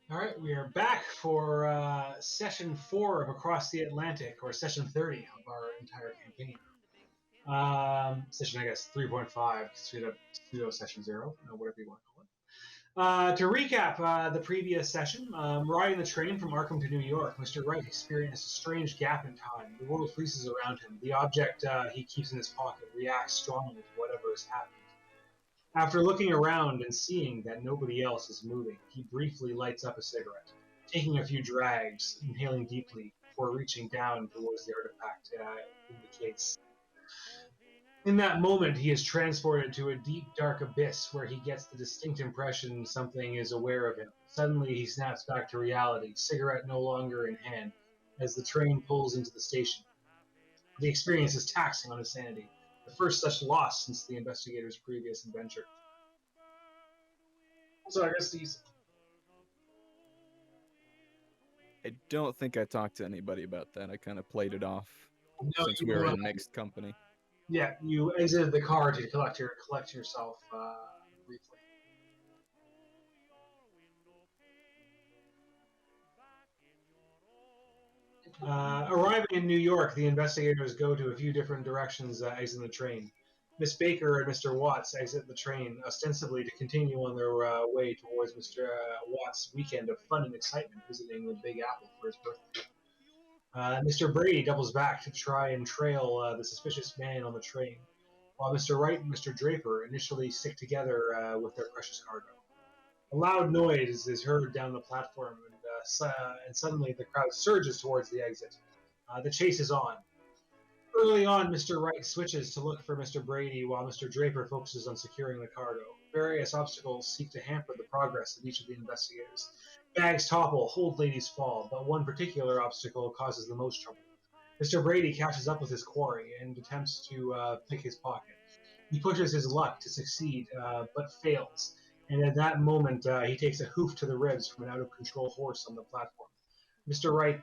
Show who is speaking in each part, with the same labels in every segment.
Speaker 1: All right, we are back for session 4 of Across the Atlantic, or session 30 of our entire campaign. Session, I guess, 3.5, pseudo session 0, whatever you want to call it. To recap the previous session, riding the train from Arkham to New York, Mr. Wright experienced a strange gap in time. The world freezes around him. The object he keeps in his pocket reacts strongly to whatever is happening. After looking around and seeing that nobody else is moving, he briefly lights up a cigarette, taking a few drags, inhaling deeply before reaching down towards the artifact in the case. In that moment, he is transported to a deep, dark abyss where he gets the distinct impression something is aware of him. Suddenly, he snaps back to reality, cigarette no longer in hand, as the train pulls into the station. The experience is taxing on his sanity, the first such loss since the investigator's previous adventure. So I guess these.
Speaker 2: I don't think I talked to anybody about that. I kind of played it off
Speaker 1: No,
Speaker 2: since we
Speaker 1: you.
Speaker 2: were in mixed company.
Speaker 1: Yeah, you exited the car to collect yourself briefly. Arriving in New York, the investigators go to a few different directions exiting the train. Miss Baker and Mr. Watts exit the train, ostensibly to continue on their way towards Mr. Watts' weekend of fun and excitement visiting the Big Apple for his birthday. Mr. Brady doubles back to try and trail the suspicious man on the train, while Mr. Wright and Mr. Draper initially stick together with their precious cargo. A loud noise is heard down the platform, and suddenly the crowd surges towards the exit. The chase is on. Early on, Mr. Wright switches to look for Mr. Brady while Mr. Draper focuses on securing the cargo. Various obstacles seek to hamper the progress of each of the investigators. Bags topple, hold ladies fall, but one particular obstacle causes the most trouble. Mr. Brady catches up with his quarry and attempts to pick his pocket. He pushes his luck to succeed, but fails. And at that moment, he takes a hoof to the ribs from an out of control horse on the platform. Mr. Wright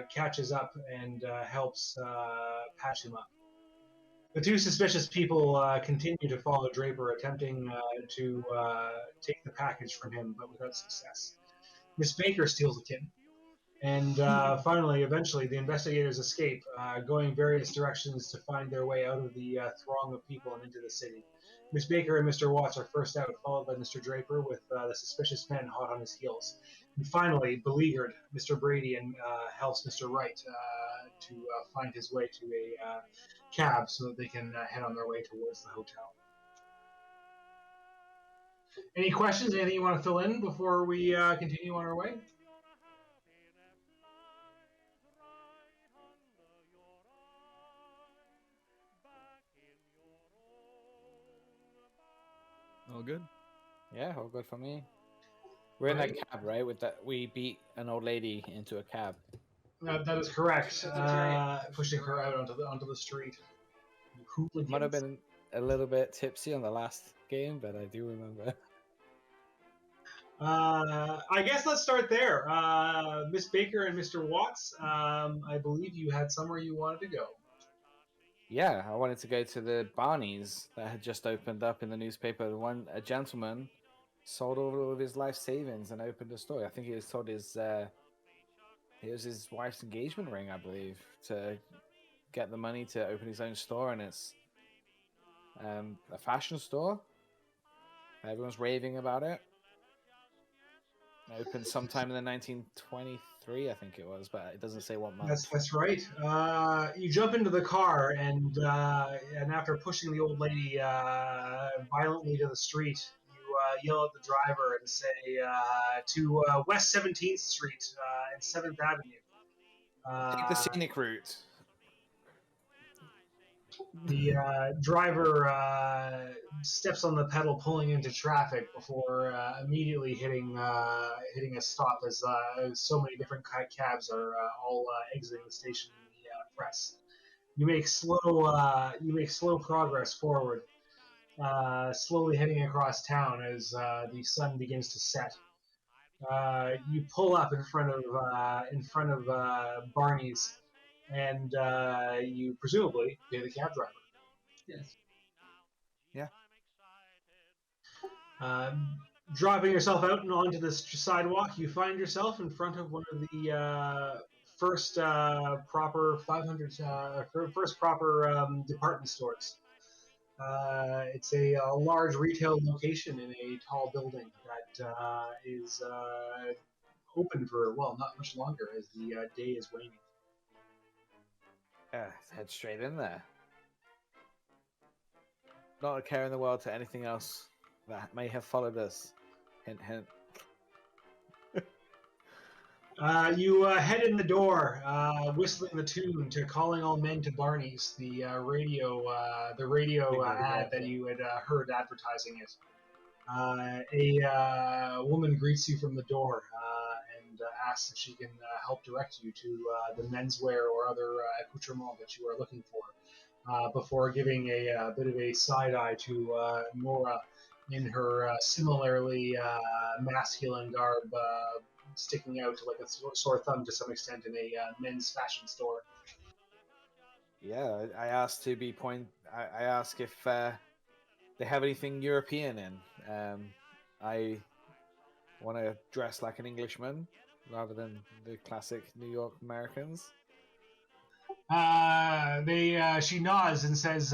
Speaker 1: catches up and helps patch him up. The two suspicious people continue to follow Draper, attempting to take the package from him, but without success. Miss Baker steals the tin, and finally, eventually, the investigators escape, going various directions to find their way out of the throng of people and into the city. Miss Baker and Mr. Watts are first out, followed by Mr. Draper, with the suspicious men hot on his heels. And finally, beleaguered, Mr. Brady and helps Mr. Wright to find his way to a cab so that they can head on their way towards the hotel. Any questions? Anything you want to fill in before we continue on our way?
Speaker 2: All good?
Speaker 3: Yeah, all good for me. We're in that cab, right? With that, we beat an old lady into a cab.
Speaker 1: That is correct. Pushing her out onto the street.
Speaker 3: Might have been a little bit tipsy on the last game, but I do remember.
Speaker 1: I guess let's start there. Miss Baker and Mr. Watts, I believe you had somewhere you wanted to go.
Speaker 3: Yeah, I wanted to go to the Barney's that had just opened up in the newspaper. A gentleman sold all of his life savings and opened a store. I think he was told it was his wife's engagement ring, I believe, to get the money to open his own store, and it's a fashion store. Everyone's raving about it. Opened sometime in the 1923, I think it was, but it doesn't say what month.
Speaker 1: That's right. You jump into the car, and after pushing the old lady violently to the street, you yell at the driver and say to West 17th Street and 7th Avenue.
Speaker 3: Take the scenic route.
Speaker 1: The driver steps on the pedal, pulling into traffic before immediately hitting a stop as so many different cabs are all exiting the station in the press. You make slow progress forward, slowly heading across town as the sun begins to set. You pull up in front of Barney's, and you presumably pay the cab driver.
Speaker 4: Yes.
Speaker 3: Yeah.
Speaker 1: Dropping yourself out and onto the sidewalk, you find yourself in front of one of the first proper 500 first proper department stores. It's a large retail location in a tall building that is open for, well, not much longer as the day is waning.
Speaker 3: Let's head straight in there. Not a care in the world to anything else that may have followed us. Hint, hint.
Speaker 1: You head in the door, whistling the tune to "Calling All Men to Barney's," the radio ad that you had heard advertising it. A woman greets you from the door and asks if she can help direct you to the menswear or other accoutrement that you are looking for, before giving a bit of a side eye to Nora in her similarly masculine garb, sticking out like a sore thumb to some extent in a men's fashion store.
Speaker 3: Yeah, I asked to be I ask if they have anything European in. I want to dress like an Englishman rather than the classic New York Americans.
Speaker 1: She nods and says,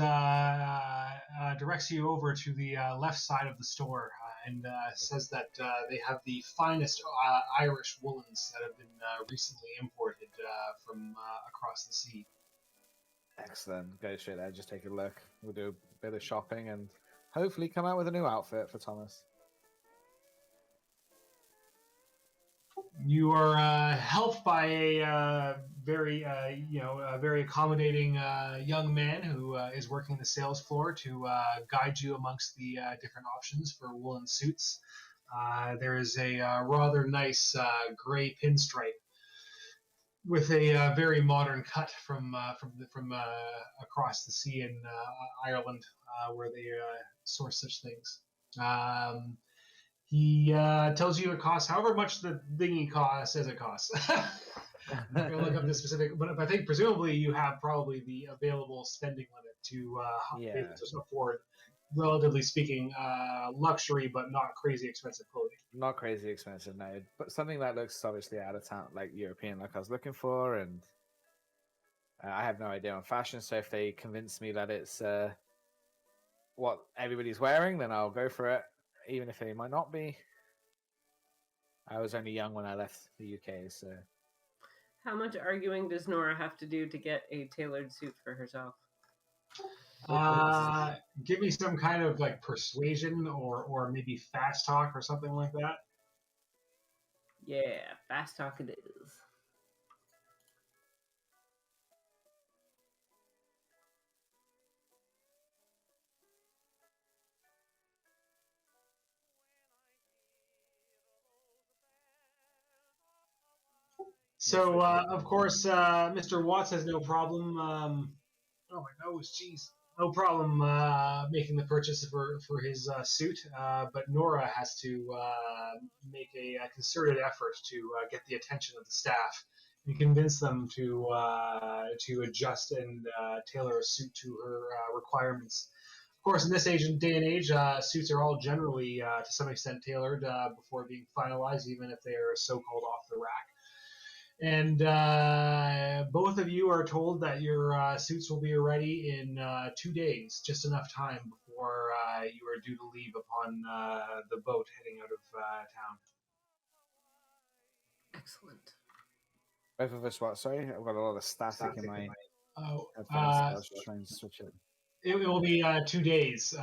Speaker 1: directs you over to the left side of the store, and says that they have the finest Irish woolens that have been recently imported from across the sea.
Speaker 3: Excellent. Go straight there. Just take a look. We'll do a bit of shopping and hopefully come out with a new outfit for Thomas.
Speaker 1: You are helped by a very, very accommodating young man who is working the sales floor to guide you amongst the different options for woolen suits. There is a rather nice gray pinstripe with a very modern cut from across the sea in Ireland, where they source such things. He tells you it costs however much the thingy costs as it costs. I'm not going to look up the specific, but I think presumably you have probably the available spending limit to be able to afford, relatively speaking, luxury but not crazy expensive clothing.
Speaker 3: Not crazy expensive, no, but something that looks obviously out of town, like European, like I was looking for, and I have no idea on fashion. So if they convince me that it's what everybody's wearing, then I'll go for it, even if they might not be. I was only young when I left the UK, so.
Speaker 4: How much arguing does Nora have to do to get a tailored suit for herself?
Speaker 1: Give me some kind of like persuasion or maybe fast talk or something like that.
Speaker 4: Yeah, fast talk it is.
Speaker 1: So, of course, Mr. Watts has no problem. Oh my nose, jeez, no problem making the purchase for his suit. But Nora has to make a concerted effort to get the attention of the staff and convince them to adjust and tailor a suit to her requirements. Of course, in this day and age, suits are all generally, to some extent, tailored before being finalized, even if they are so-called off the rack. And both of you are told that your suits will be ready in 2 days, just enough time before you are due to leave upon the boat heading out of town.
Speaker 4: Excellent.
Speaker 3: Both of us, what? Sorry, I've got a lot of static in my headphones. I was trying to switch it.
Speaker 1: It will be 2 days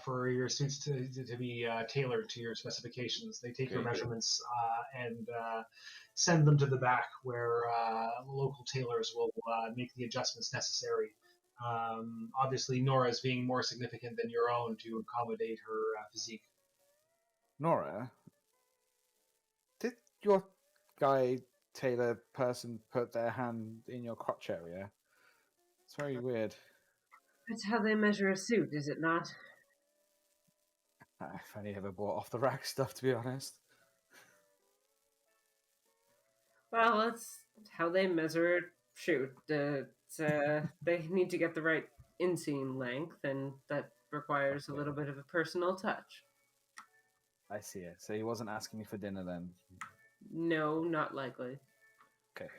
Speaker 1: for your suits to be tailored to your specifications. They take your measurements and send them to the back where local tailors will make the adjustments necessary. Obviously, Nora's being more significant than your own to accommodate her physique.
Speaker 3: Nora, did your guy tailor person put their hand in your crotch area? It's very weird.
Speaker 4: That's how they measure a suit, is it not?
Speaker 3: I've only ever bought off the rack stuff, to be honest.
Speaker 4: Well, that's how they measure a shoot. They need to get the right inseam length, and that requires a little bit of a personal touch.
Speaker 3: I see it. So he wasn't asking me for dinner then.
Speaker 4: No, not likely.
Speaker 3: Okay.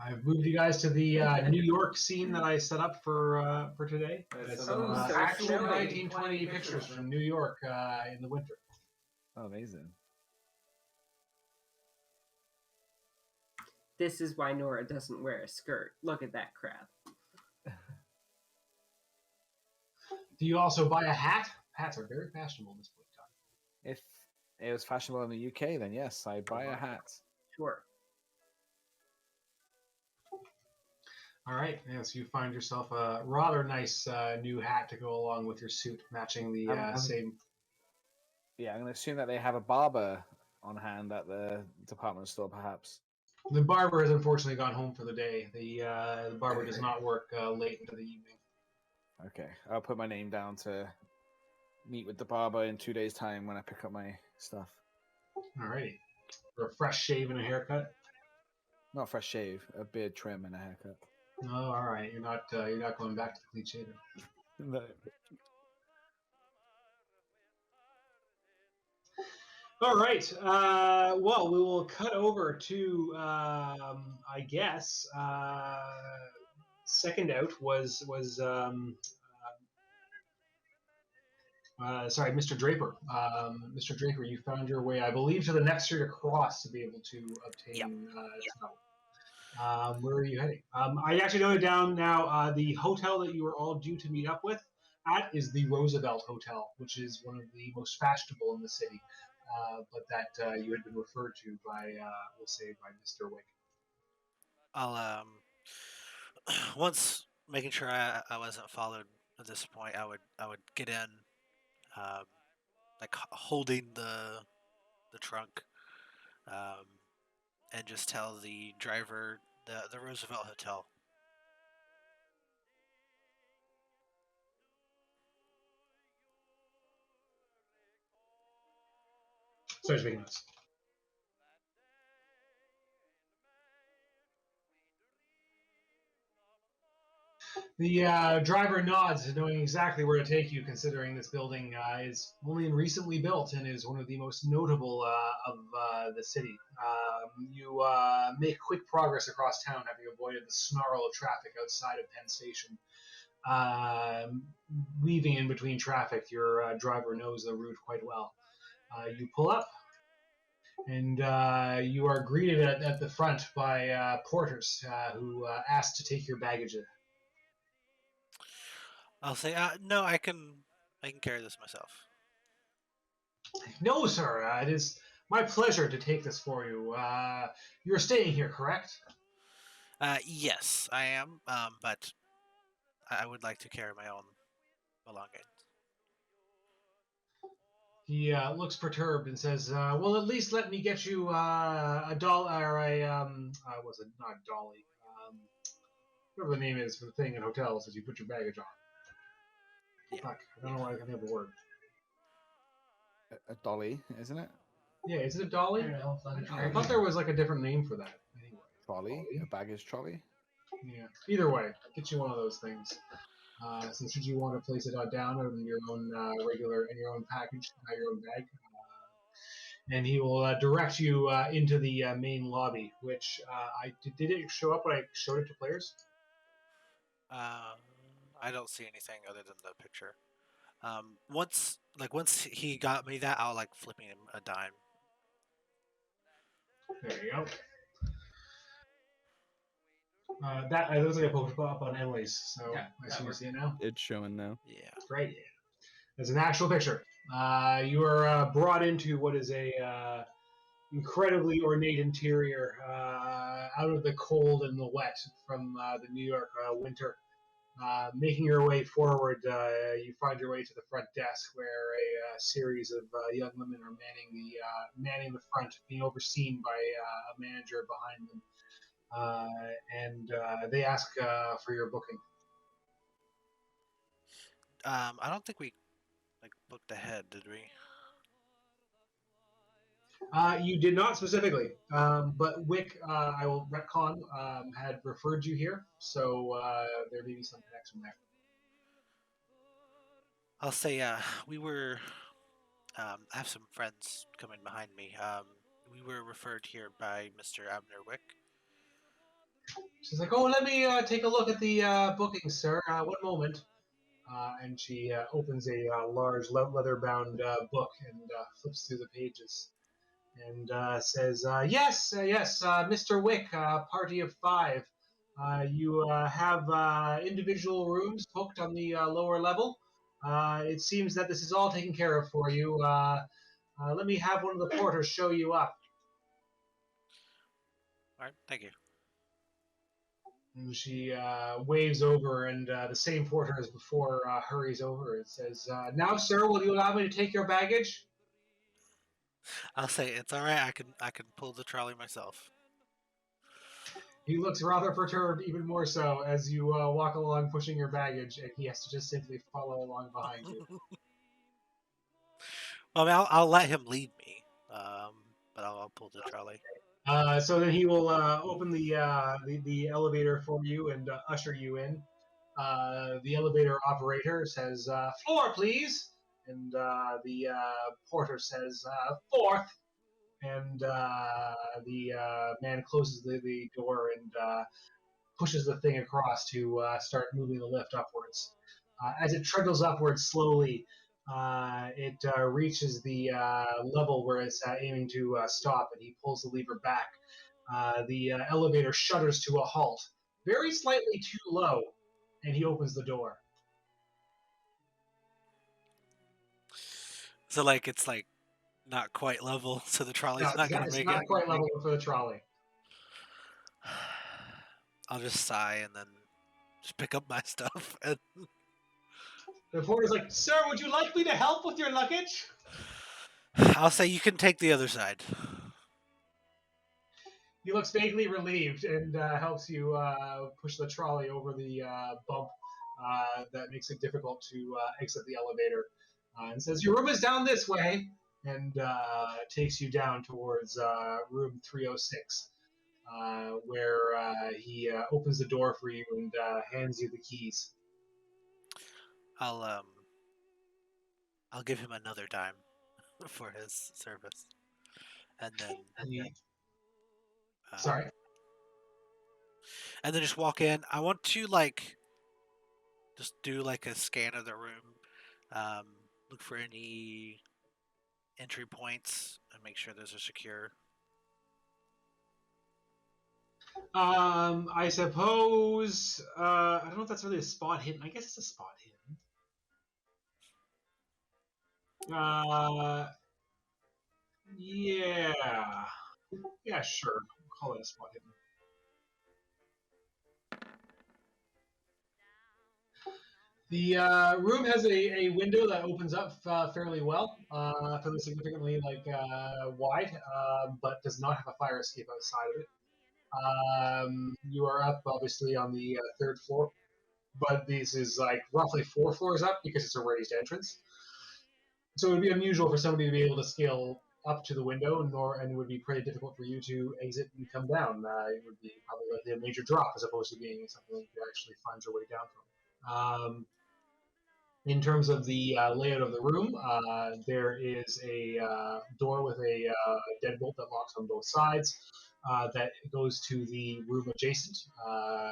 Speaker 1: I've moved you guys to the New York scene that I set up for today. It's some
Speaker 4: so
Speaker 1: actual
Speaker 4: snowy.
Speaker 1: 1920 pictures from New York in the winter.
Speaker 3: Oh, amazing.
Speaker 4: This is why Nora doesn't wear a skirt. Look at that crap.
Speaker 1: Do you also buy a hat? Hats are very fashionable at this point in time.
Speaker 3: If it was fashionable in the UK, then yes, I'd buy a hat.
Speaker 4: Sure.
Speaker 1: All right, yes, you find yourself a rather nice new hat to go along with your suit, matching the same.
Speaker 3: Yeah, I'm going to assume that they have a barber on hand at the department store, perhaps.
Speaker 1: The barber has unfortunately gone home for the day. The barber does not work late into the evening.
Speaker 3: Okay, I'll put my name down to meet with the barber in 2 days' time when I pick up my stuff.
Speaker 1: All right, for a fresh shave and a haircut.
Speaker 3: Not a fresh shave, a beard trim and a haircut.
Speaker 1: Oh, all right. You're not going back to the clean shaven.
Speaker 3: No.
Speaker 1: All right. Well, we will cut over to I guess second out was sorry, Mr. Draper. Mr. Draper, you found your way, I believe, to the next street across to be able to obtain snow. Where are you heading? I actually noted down now the hotel that you were all due to meet up with at is the Roosevelt Hotel, which is one of the most fashionable in the city, but that you had been referred to by, we'll say, by Mr. Wick.
Speaker 5: I'll once making sure I wasn't followed at this point, I would get in, like holding the trunk, um, and just tell the driver the Roosevelt Hotel.
Speaker 1: Starts making notes. The driver nods, knowing exactly where to take you, considering this building is only recently built and is one of the most notable of the city. You make quick progress across town, having avoided the snarl of traffic outside of Penn Station. Weaving in between traffic, your driver knows the route quite well. You pull up, and you are greeted at the front by porters who ask to take your baggage.
Speaker 5: I'll say, no, I can carry this myself.
Speaker 1: No, sir. It is my pleasure to take this for you. You're staying here, correct?
Speaker 5: Yes, I am, but I would like to carry my own belongings.
Speaker 1: He looks perturbed and says, "Well, at least let me get you a doll or a was it not dolly? Whatever the name is for the thing in hotels as you put your baggage on.
Speaker 5: Yeah.
Speaker 1: Fuck, I don't know why I can't have a word.
Speaker 3: A dolly, isn't it?
Speaker 1: Yeah, is it a dolly? I thought there was like a different name for that. Anyway,
Speaker 3: Trolley? A baggage trolley?
Speaker 1: yeah. Either way, get you one of those things. So should you want to place it down in your own in your own package, your own bag, and he will direct you into the main lobby. Which did it show up when I showed it to players?
Speaker 5: I don't see anything other than the picture. Once he got me that, I'll like flipping him a dime.
Speaker 1: There you go. That looks like a post up on Emily's, so
Speaker 2: Yeah,
Speaker 1: I assume you see it now.
Speaker 2: It's showing now.
Speaker 5: Yeah.
Speaker 1: Great. There's an actual picture. You are brought into what is a incredibly ornate interior, out of the cold and the wet from the New York winter. Making your way forward, you find your way to the front desk, where a series of young women are manning the front, being overseen by a manager behind them, and they ask for your booking.
Speaker 5: I don't think we booked ahead, did we?
Speaker 1: You did not specifically, but Wick, I will retcon, had referred you here, so there may be some connection there.
Speaker 5: I'll say, we were I have some friends coming behind me. We were referred here by Mr. Abner Wick.
Speaker 1: She's like, "Oh, let me take a look at the booking, sir. One moment." And she opens a large leather-bound book and flips through the pages and says, "Yes, Mr. Wick, party of 5. You have individual rooms booked on the lower level. It seems that this is all taken care of for you. Let me have one of the porters show you up."
Speaker 5: All right, thank you.
Speaker 1: And she waves over, and the same porter as before hurries over and says, "Now, sir, will you allow me to take your baggage?"
Speaker 5: I'll say it's all right. I can pull the trolley myself.
Speaker 1: He looks rather perturbed, even more so, as you walk along pushing your baggage, and he has to just simply follow along behind you.
Speaker 5: Well, I mean, I'll let him lead me, but I'll pull the trolley.
Speaker 1: So then he will open the elevator for you and usher you in. The elevator operator says, "Floor, please," and the porter says, "Fourth." And the man closes the door and pushes the thing across to start moving the lift upwards. As it trundles upwards slowly, it reaches the level where it's aiming to stop, and he pulls the lever back. The elevator shudders to a halt, very slightly too low, and he opens the door.
Speaker 5: So like it's like not quite level, so the trolley's
Speaker 1: No,
Speaker 5: not gonna
Speaker 1: it's
Speaker 5: make
Speaker 1: not
Speaker 5: it.
Speaker 1: quite level for the trolley.
Speaker 5: I'll just sigh and then just pick up my stuff. And
Speaker 1: The porter's like, "Sir, would you like me to help with your luggage?"
Speaker 5: I'll say you can take the other side.
Speaker 1: He looks vaguely relieved and helps you push the trolley over the bump that makes it difficult to exit the elevator, and says, "Your room is down this way," and takes you down towards room 306, where he opens the door for you and hands you the keys.
Speaker 5: I'll I'll give him another dime for his service, and then
Speaker 1: Sorry.
Speaker 5: and then just walk in. I want to like just do like a scan of the room, um, look for any entry points, and make sure those are secure.
Speaker 1: I suppose I don't know if that's really a spot hidden. I guess it's a spot hidden. Yeah. Yeah, sure. Call it a spot hidden. The room has a window that opens up fairly well, fairly significantly wide, but does not have a fire escape outside of it. You are up obviously on the third floor, but this is like roughly 4 floors up because it's a raised entrance. So it would be unusual for somebody to be able to scale up to the window, and it would be pretty difficult for you to exit and come down. It would be probably like a major drop as opposed to being something that you could actually find your way down from. In terms of the layout of the room, there is a door with a deadbolt that locks on both sides. That goes to the room adjacent,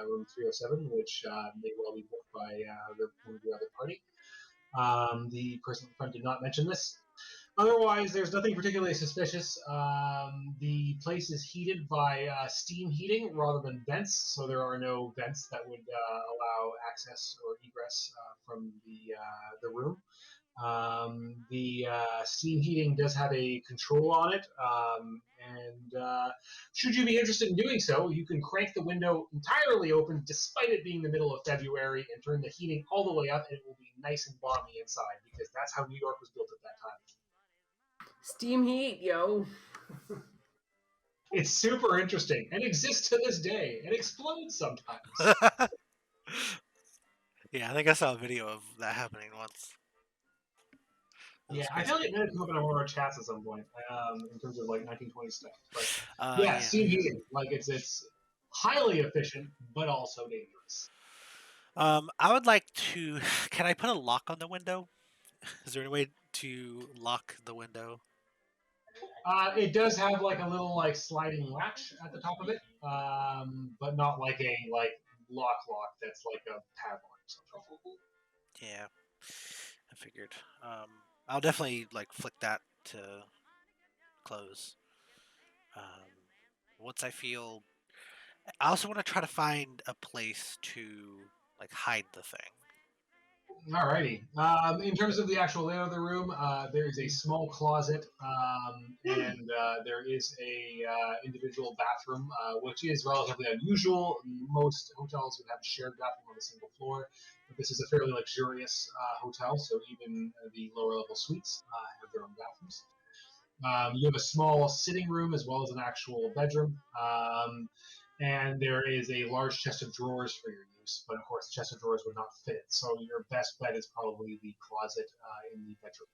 Speaker 1: room 307, which may well be booked by the other party. The person in front did not mention this. Otherwise, there's nothing particularly suspicious. The place is heated by steam heating rather than vents, so there are no vents that would allow access or egress from the room. The steam heating does have a control on it, and should you be interested in doing so, you can crank the window entirely open despite it being the middle of February and turn the heating all the way up, and it will be nice and balmy inside because that's how New York was built at that time.
Speaker 4: Steam heat, yo.
Speaker 1: It's super interesting and exists to this day and explodes sometimes.
Speaker 5: Yeah, I think I saw a video of that happening once.
Speaker 1: Yeah, I feel like it might come up in one of our chats at some point in terms of like 1920 stuff. But
Speaker 5: Yeah.
Speaker 1: steam heating, like it's highly efficient but also dangerous.
Speaker 5: I would like to. Can I put a lock on the window? Is there any way to lock the window?
Speaker 1: It does have like a little like sliding latch at the top of it, but not like a lock that's like a padlock or something.
Speaker 5: Yeah, I figured. I'll definitely like flick that to close. Um, once I feel, I also want to try to find a place to like hide the thing.
Speaker 1: Alrighty. In terms of the actual layout of the room, there is a small closet, and there is a individual bathroom, which is relatively unusual. Most hotels would have a shared bathroom on a single floor, but this is a fairly luxurious hotel, so even the lower level suites have their own bathrooms. You have a small sitting room as well as an actual bedroom. And there is a large chest of drawers for your use, but of course the chest of drawers would not fit. So your best bet is probably the closet in the bedroom.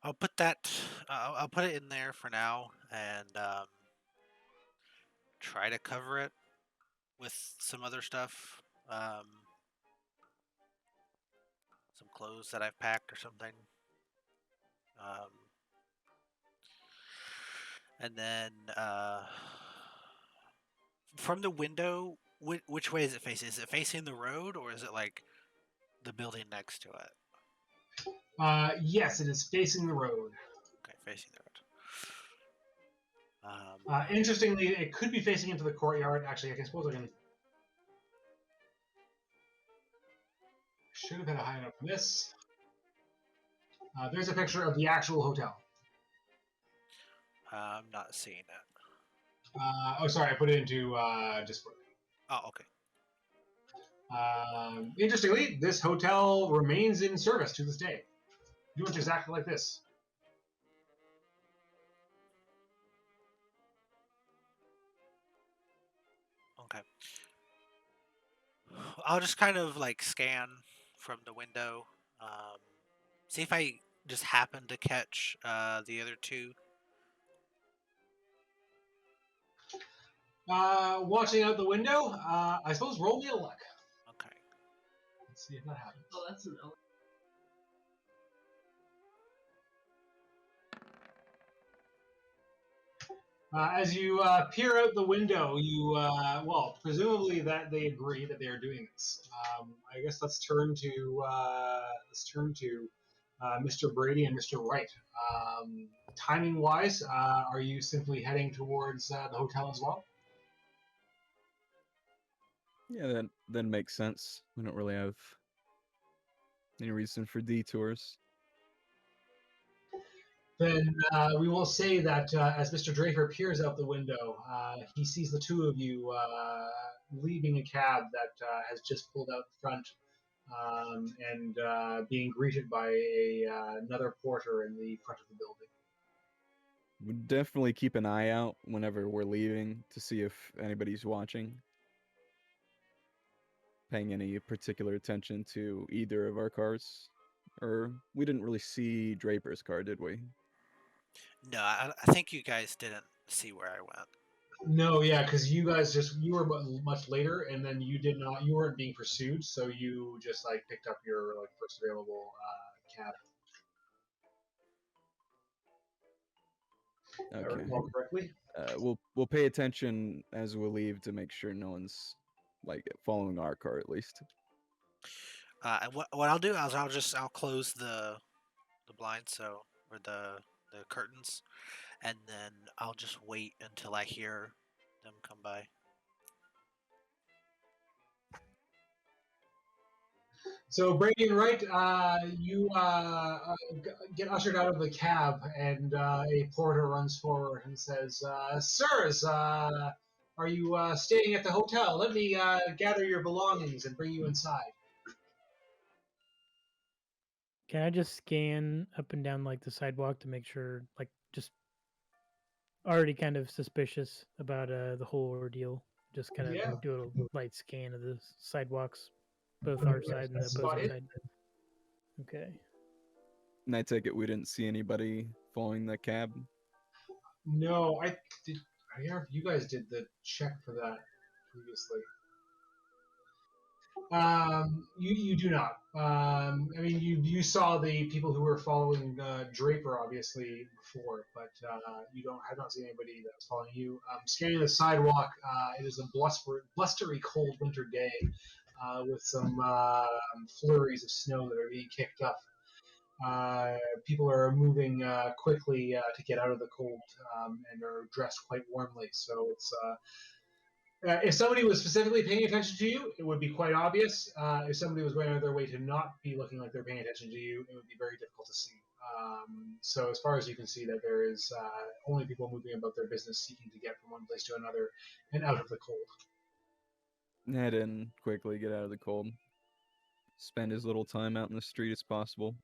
Speaker 5: I'll put that. I'll put it in there for now, and try to cover it with some other stuff, some clothes that I've packed or something. Um, and then from the window, which way is it facing? Is it facing the road, or is it like the building next to it?
Speaker 1: Yes, it is facing the road.
Speaker 5: Okay, facing the road.
Speaker 1: Interestingly, it could be facing into the courtyard. Actually, I suppose I can. Should have had a high enough for this. There's a picture of the actual hotel.
Speaker 5: I'm not seeing it.
Speaker 1: Sorry, I put it into Discord.
Speaker 5: Oh, okay.
Speaker 1: Interestingly, this hotel remains in service to this day. It looks exactly like this.
Speaker 5: Okay. I'll just kind of like scan from the window, see if I just happen to catch the other two.
Speaker 1: Watching out the window, I suppose roll me a luck.
Speaker 5: Okay.
Speaker 1: Let's see if that happens.
Speaker 4: Oh, that's an
Speaker 1: As you peer out the window, you presumably that they agree that they are doing this. I guess let's turn to Mr. Brady and Mr. Wright. Timing wise, are you simply heading towards the hotel as well?
Speaker 2: Yeah, that makes sense. We don't really have any reason for detours.
Speaker 1: Then we will say that as Mr. Draper peers out the window, he sees the two of you leaving a cab that has just pulled out front and being greeted by another porter in the front of the building.
Speaker 2: We'd definitely keep an eye out whenever we're leaving to see if anybody's watching. Paying any particular attention to either of our cars. Or we didn't really see Draper's car, did we?
Speaker 5: No, I think you guys didn't see where I went.
Speaker 1: No, yeah, because you guys you were much later, and then you weren't being pursued, so you just like picked up your first available cab.
Speaker 2: Okay.
Speaker 1: If I recall correctly.
Speaker 2: We'll pay attention as we leave to make sure no one's like following our car at least.
Speaker 5: And what I'll do is I'll close the blinds, or the curtains, and then I'll just wait until I hear them come by.
Speaker 1: So Brady and Wright, you get ushered out of the cab, and a porter runs forward and says, "Sirs, are you staying at the hotel? Let me gather your belongings and bring you inside."
Speaker 6: Can I just scan up and down like the sidewalk to make sure, like, just already kind of suspicious about the whole ordeal? Just kind of
Speaker 1: Yeah.
Speaker 6: do a light scan of the sidewalks, both our side and the opposing side. Okay.
Speaker 2: And I take it we didn't see anybody following the cab.
Speaker 1: No, I did. I hear you guys did the check for that previously. You do not. I mean, you saw the people who were following Draper obviously before, but you don't have not seen anybody that's following you. Scanning the sidewalk, it is a blustery, cold winter day with some flurries of snow that are being kicked up. People are moving quickly to get out of the cold and are dressed quite warmly. So it's if somebody was specifically paying attention to you, it would be quite obvious. If somebody was going out of their way to not be looking like they're paying attention to you, it would be very difficult to see. So as far as you can see, that there is only people moving about their business, seeking to get from one place to another and out of the cold.
Speaker 2: Head in quickly, get out of the cold. Spend as little time out in the street as possible.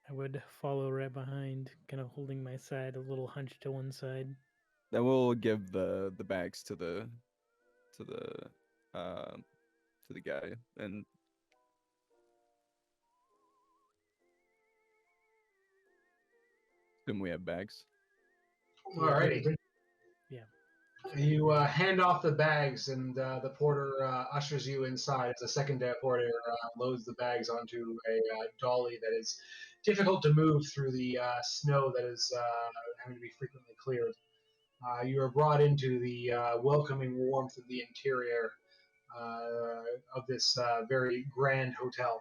Speaker 6: I would follow right behind, kind of holding my side a little hunched to one side.
Speaker 2: I will give the bags to the guy, and assume we have bags.
Speaker 1: Alrighty.
Speaker 6: Yeah.
Speaker 1: You hand off the bags, and the porter ushers you inside as a second porter loads the bags onto a dolly that is difficult to move through the snow that is having to be frequently cleared. You are brought into the welcoming warmth of the interior of this very grand hotel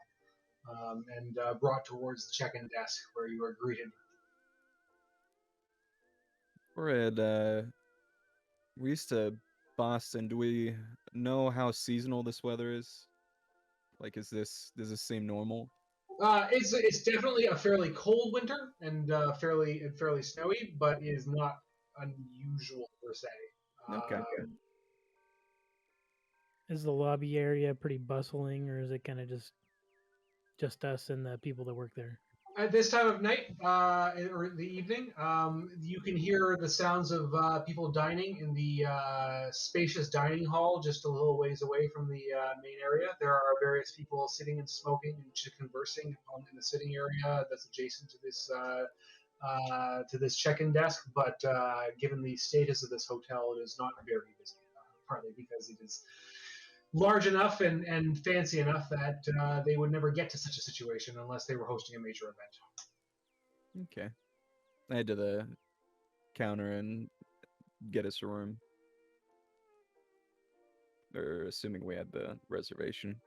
Speaker 1: and brought towards the check-in desk where you are greeted.
Speaker 2: We're at we're used to Boston. Do we know how seasonal this weather is? Like, does this seem normal?
Speaker 1: It's definitely a fairly cold winter and fairly snowy, but is not unusual per se.
Speaker 2: Okay.
Speaker 6: Is the lobby area pretty bustling, or is it kind of just us and the people that work there?
Speaker 1: At this time of night or the evening, you can hear the sounds of people dining in the spacious dining hall just a little ways away from the main area. There are various people sitting and smoking and conversing in the sitting area that's adjacent to this check-in desk. But given the status of this hotel, it is not very busy, partly because it is large enough and fancy enough that they would never get to such a situation unless they were hosting a major event.
Speaker 2: Okay. I head to the counter and get us a room. Or assuming we had the reservation.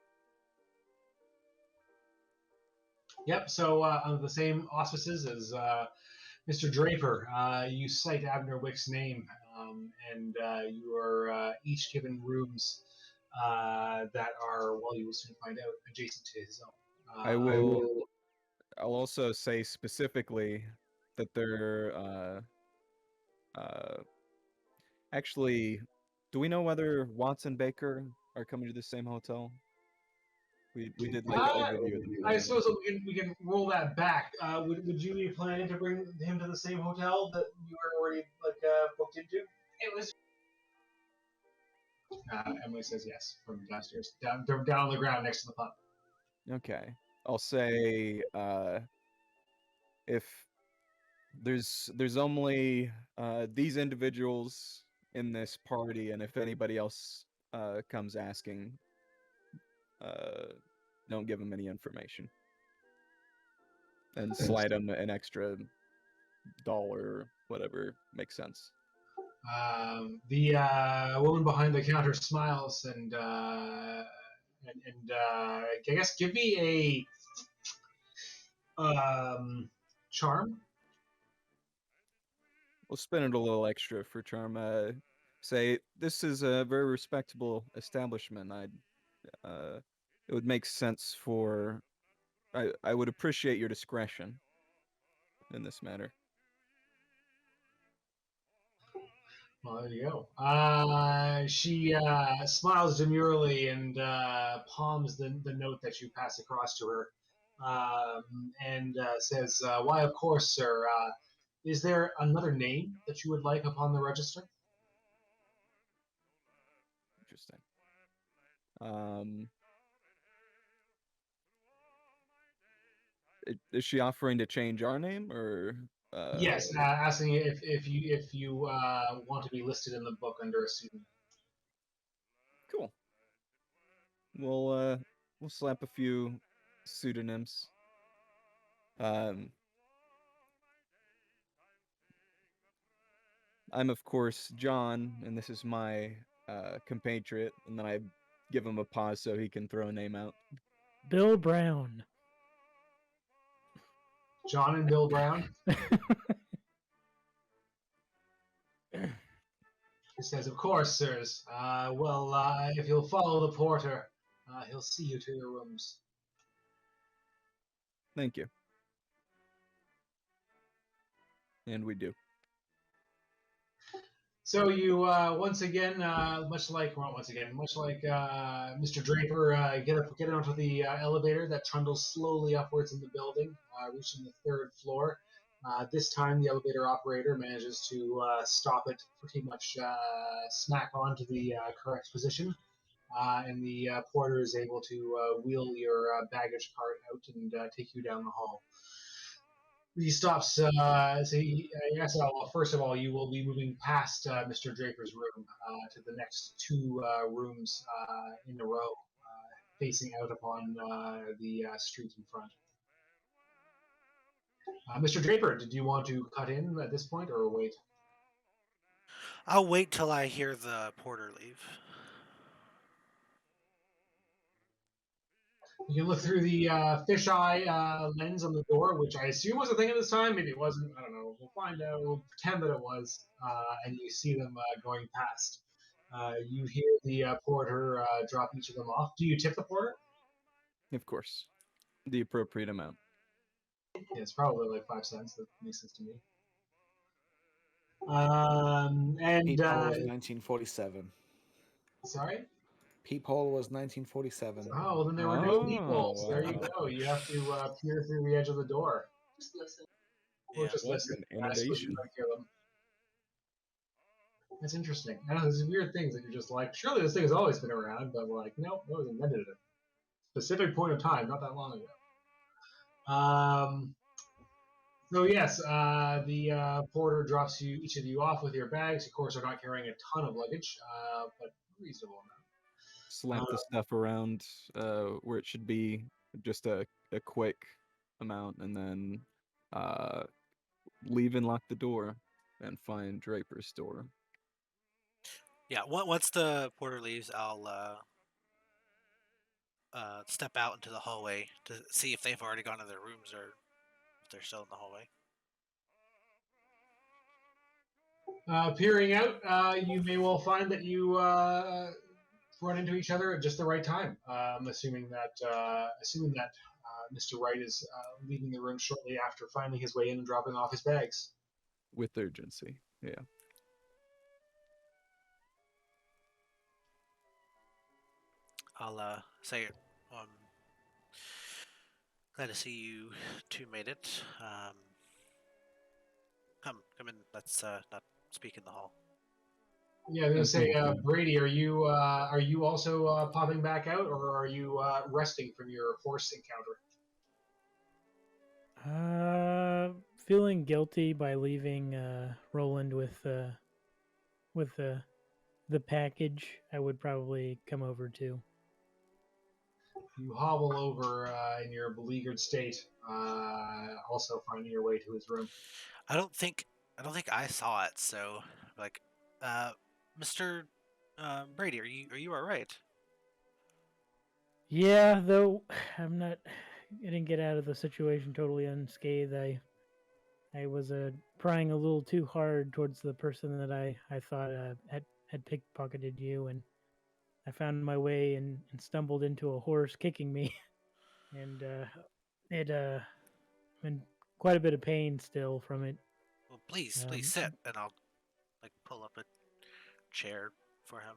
Speaker 1: Yep. So under the same auspices as Mr. Draper, you cite Abner Wick's name, and you are each given rooms that are, well, you will soon find out, adjacent to his own.
Speaker 2: I'll also say specifically that they're actually, do we know whether Watson Baker are coming to the same hotel? We did like an overview of them.
Speaker 1: I suppose we can roll that back. Would you be planning to bring him to the same hotel that you were already booked into? It was. Emily says yes from downstairs, down on the ground next to the pub.
Speaker 2: Okay, I'll say if there's only these individuals in this party, and if anybody else comes asking, don't give them any information, and slide them an extra $1, whatever makes sense.
Speaker 1: The woman behind the counter smiles and I guess give me a charm.
Speaker 2: We'll spend it a little extra for charm. Say this is a very respectable establishment. It would make sense for. I would appreciate your discretion in this matter.
Speaker 1: Well, there you go. She smiles demurely and palms the note that you pass across to her and says, why, of course, sir. Is there another name that you would like upon the register?
Speaker 2: Interesting. Is she offering to change our name, or?
Speaker 1: Yes, asking if you want to be listed in the book under a pseudonym.
Speaker 2: Cool. We'll slap a few pseudonyms. I'm of course John, and this is my compatriot. And then I give him a pause so he can throw a name out.
Speaker 6: Bill Brown.
Speaker 1: John and Bill Brown. He says, "Of course, sirs. If you'll follow the porter, he'll see you to your rooms."
Speaker 2: Thank you. And we do.
Speaker 1: So you much like Mr. Draper, get onto the elevator that trundles slowly upwards in the building, reaching the third floor. This time, the elevator operator manages to stop it pretty much smack onto the correct position, and the porter is able to wheel your baggage cart out and take you down the hall. He stops. First of all, you will be moving past Mr. Draper's room to the next two rooms in a row, facing out upon the street in front. Mr. Draper, did you want to cut in at this point or wait?
Speaker 5: I'll wait till I hear the porter leave.
Speaker 1: You can look through the fisheye lens on the door, which I assume was a thing at this time. Maybe it wasn't. I don't know. We'll find out. We'll pretend that it was. And you see them going past. You hear the porter drop each of them off. Do you tip the porter?
Speaker 2: Of course. The appropriate amount.
Speaker 1: Yeah, it's probably like 5 cents. That makes sense to me.
Speaker 3: Peephole was 1947.
Speaker 1: Sorry?
Speaker 3: Peephole was 1947.
Speaker 1: Oh, well, then there were no peepholes.
Speaker 2: wow.
Speaker 1: There you go. You have to peer through the edge of the door.
Speaker 4: Just listen.
Speaker 1: Or
Speaker 5: Yeah.
Speaker 1: just
Speaker 2: What
Speaker 1: listen.
Speaker 2: an
Speaker 1: I suppose you
Speaker 2: innovation.
Speaker 1: don't hear them. That's interesting. I know there's weird things that you're just like, surely this thing has always been around, but like, nope, it was invented at a specific point of time, not that long ago. So yes, the porter drops each of you off with your bags. Of course, they're not carrying a ton of luggage, but reasonable amount.
Speaker 2: Slap the stuff around where it should be, just a quick amount, and then leave and lock the door and find Draper's door.
Speaker 5: Yeah, once the porter leaves, I'll step out into the hallway to see if they've already gone to their rooms or if they're still in the hallway.
Speaker 1: Peering out, you may well find that you run into each other at just the right time. Assuming that Mr. Wright is leaving the room shortly after finding his way in and dropping off his bags.
Speaker 2: With urgency, yeah.
Speaker 5: I'll say, glad to see you two made it. Come in. Let's not speak in the hall.
Speaker 1: Yeah, I was gonna say, Brady, are you also popping back out, or are you resting from your horse encounter?
Speaker 6: Feeling guilty by leaving Roland with the package. I would probably come over too.
Speaker 1: You hobble over in your beleaguered state, also finding your way to his room.
Speaker 5: I don't think I saw it. So, like, Mr. Brady, are you all right?
Speaker 6: Yeah, though I'm not. I didn't get out of the situation totally unscathed. I was prying a little too hard towards the person that I thought had pickpocketed you, and I found my way and stumbled into a horse kicking me, and it I'm in quite a bit of pain still from it.
Speaker 5: Well, please sit, and I'll like pull up a chair for him.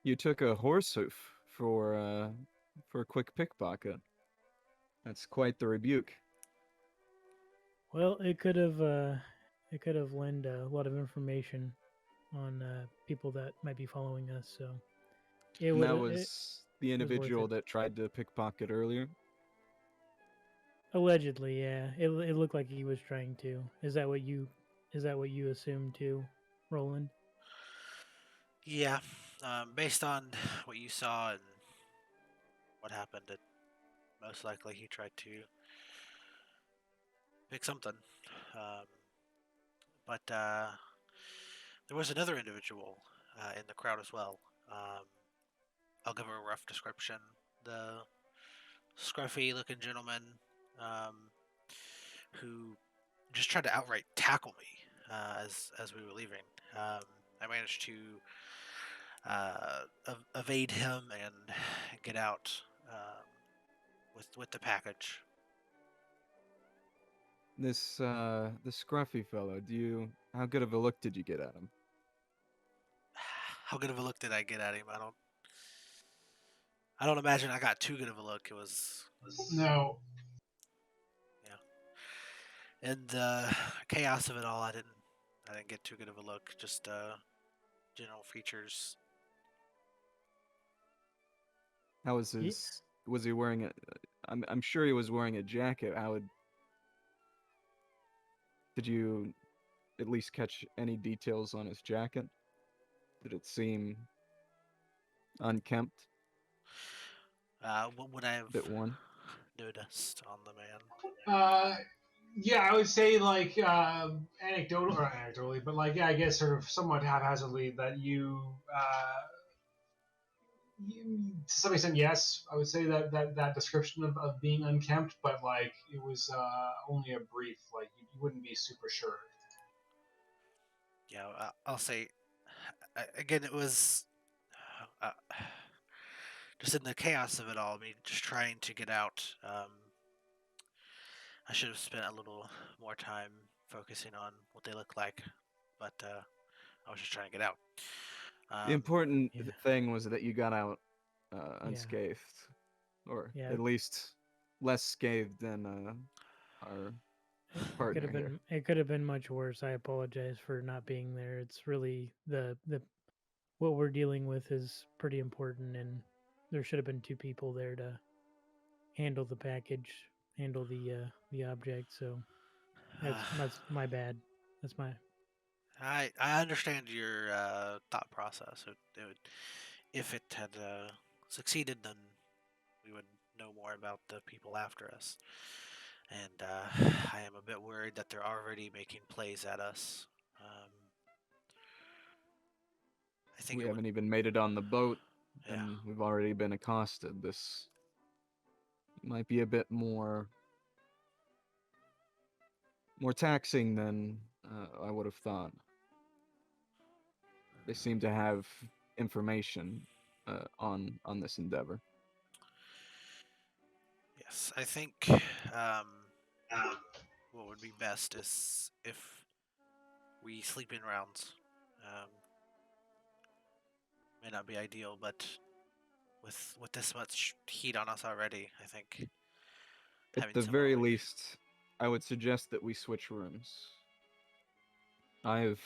Speaker 2: You took a horse hoof for a quick pickpocket. That's quite the rebuke.
Speaker 6: Well, it could have lent a lot of information on people that might be following us. So
Speaker 2: And that was the individual that tried to pickpocket earlier.
Speaker 6: Allegedly, yeah. It looked like he was trying to. Is that what you assumed too, Roland?
Speaker 5: Yeah, based on what you saw and what happened. It most likely he tried to pick something. Um, but there was another individual in the crowd as well. Um, I'll give her a rough description. The scruffy-looking gentleman um, who just tried to outright tackle me as we were leaving. I managed to evade him and get out with the package.
Speaker 2: This scruffy fellow. How good of a look did you get at him?
Speaker 5: How good of a look did I get at him? I don't imagine I got too good of a look. It was
Speaker 1: No.
Speaker 5: in the chaos of it all. I didn't get too good of a look. Just general features.
Speaker 2: How was
Speaker 6: Ye-
Speaker 2: his? Was he wearing a? I'm sure he was wearing a jacket. Did you at least catch any details on his jacket? Did it seem unkempt?
Speaker 5: What would I have
Speaker 2: Bit worn?
Speaker 5: noticed on the man?
Speaker 1: Yeah, I would say like anecdotal or anecdotally, but like yeah, I guess sort of somewhat haphazardly that to some extent, yes, I would say that description of being unkempt, but like it was only a brief. Like you wouldn't be super sure.
Speaker 5: Yeah, I'll say again. It was uh, just in the chaos of it all. I mean, just trying to get out. I should have spent a little more time focusing on what they look like, but I was just trying to get out.
Speaker 2: The
Speaker 5: Um,
Speaker 2: important
Speaker 6: Yeah.
Speaker 2: thing was that you got out
Speaker 6: Yeah.
Speaker 2: unscathed, or
Speaker 6: Yeah.
Speaker 2: at least less scathed than our
Speaker 6: It could
Speaker 2: partner
Speaker 6: have
Speaker 2: here.
Speaker 6: been. It could have been much worse. I apologize for not being there. It's really the what we're dealing with is pretty important, and there should have been two people there to handle the package, handle the object. So that's my bad. That's my
Speaker 5: I understand your thought process. It would, if it had succeeded, then we would know more about the people after us. And I am a bit worried that they're already making plays at us. I think
Speaker 2: We
Speaker 5: it would,
Speaker 2: haven't even made it on the boat,
Speaker 5: yeah.
Speaker 2: and we've already been accosted. This might be a bit more taxing than I would have thought. They seem to have information on this endeavor.
Speaker 5: Yes, I think what would be best is if we sleep in rounds. Um, may not be ideal, but with this much heat on us already, I think
Speaker 2: At
Speaker 5: having
Speaker 2: the
Speaker 5: someone
Speaker 2: very
Speaker 5: awake.
Speaker 2: least, I would suggest that we switch rooms. I've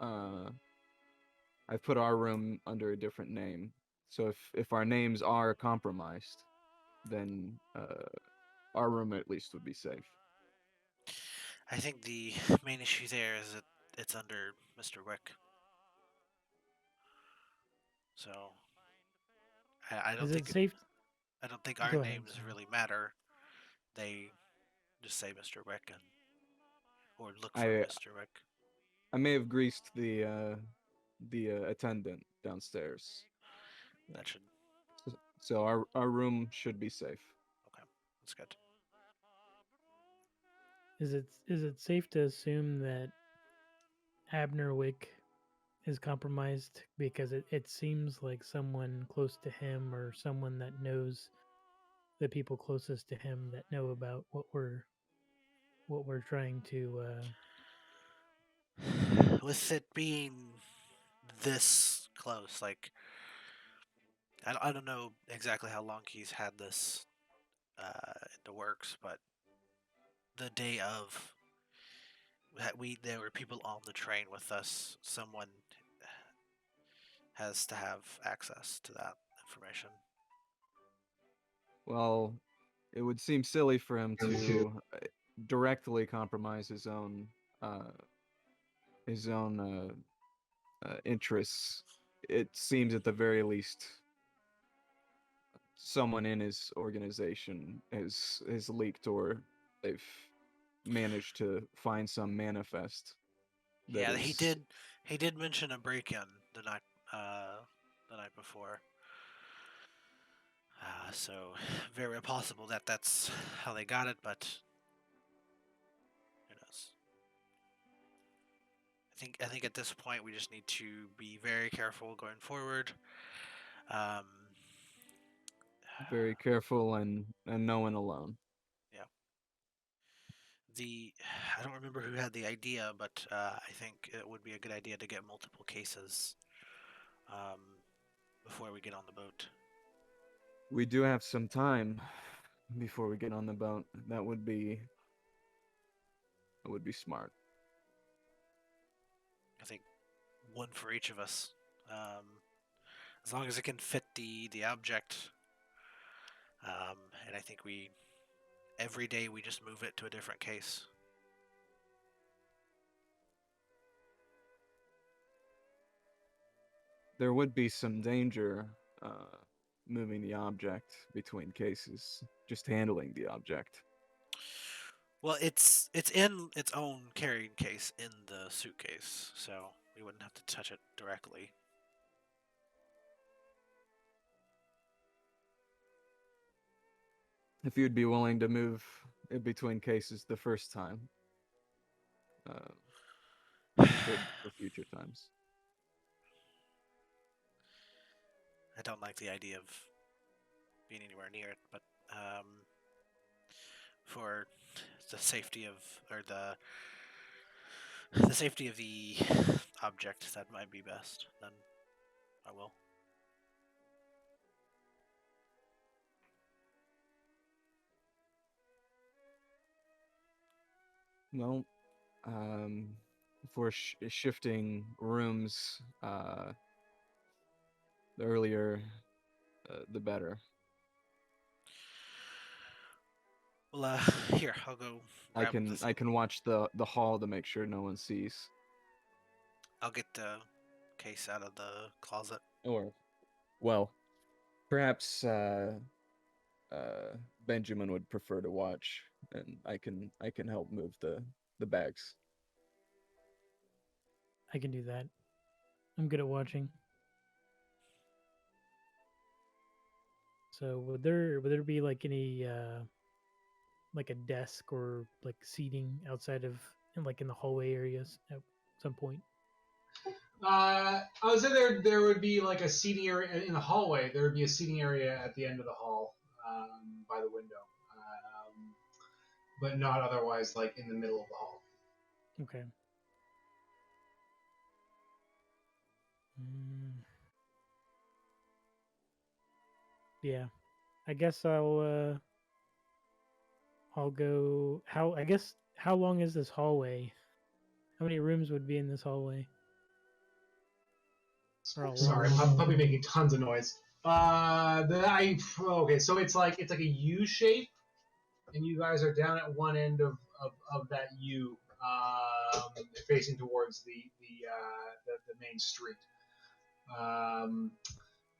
Speaker 2: uh, I've put our room under a different name, so if our names are compromised, then our room at least would be safe.
Speaker 5: I think the main issue there is that it's under Mr. Wick. So I don't
Speaker 6: is it
Speaker 5: think
Speaker 6: safe?
Speaker 5: I don't think our
Speaker 6: Go ahead.
Speaker 5: names
Speaker 6: Sorry.
Speaker 5: really matter. They just say Mr. Wick or look for
Speaker 2: I
Speaker 5: Mr. Wick.
Speaker 2: I may have greased the attendant downstairs,
Speaker 5: That should
Speaker 2: so our room should be safe.
Speaker 5: okay. That's good.
Speaker 6: Is it safe to assume that Abner Wick is compromised because it seems like someone close to him or someone that knows the people closest to him that know about what we're trying to
Speaker 5: With it being this close, like I don't know exactly how long he's had this in the works, but the day of there were people on the train with us. Someone has to have access to that information.
Speaker 2: Well, it would seem silly for him to directly compromise uh, his own interests. It seems at the very least someone in his organization has leaked, or they've managed to find some manifest that
Speaker 5: Yeah,
Speaker 2: is.
Speaker 5: he did mention a break-in the night before. So very possible that that's how they got it, but who knows? I think at this point we just need to be very careful going forward. Um,
Speaker 2: Very careful and no one alone.
Speaker 5: yeah. I don't remember who had the idea, but I think it would be a good idea to get multiple cases um, before we get on the boat.
Speaker 2: We do have some time before we get on the boat. That would be smart.
Speaker 5: I think one for each of us, as long as it can fit the object. And I think every day we just move it to a different case.
Speaker 2: There would be some danger moving the object between cases, just handling the object.
Speaker 5: Well, it's in its own carrying case in the suitcase, so we wouldn't have to touch it directly.
Speaker 2: If you'd be willing to move it between cases the first time, for future times.
Speaker 5: I don't like the idea of being anywhere near it, but for the safety of the safety of the object, that might be best. Then I will.
Speaker 2: Well, if we're shifting rooms, the earlier, the better.
Speaker 5: Well, here I'll go. Grab this.
Speaker 2: I can watch the hall to make sure no one sees.
Speaker 5: I'll get the case out of the closet.
Speaker 2: Or, well, perhaps Benjamin would prefer to watch, and I can help move the bags.
Speaker 6: I can do that. I'm good at watching. So would there be like any like a desk or like seating outside of in the hallway areas at some point?
Speaker 1: I would say there would be like a seating area in the hallway. There would be a seating area at the end of the hall by the window, but not otherwise like in the middle of the hall.
Speaker 6: Okay. Yeah, I guess I'll go. How long is this hallway? How many rooms would be in this hallway?
Speaker 1: Sorry, I'm probably making tons of noise. Okay, so it's like a U shape, and you guys are down at one end of that U, facing towards the main street.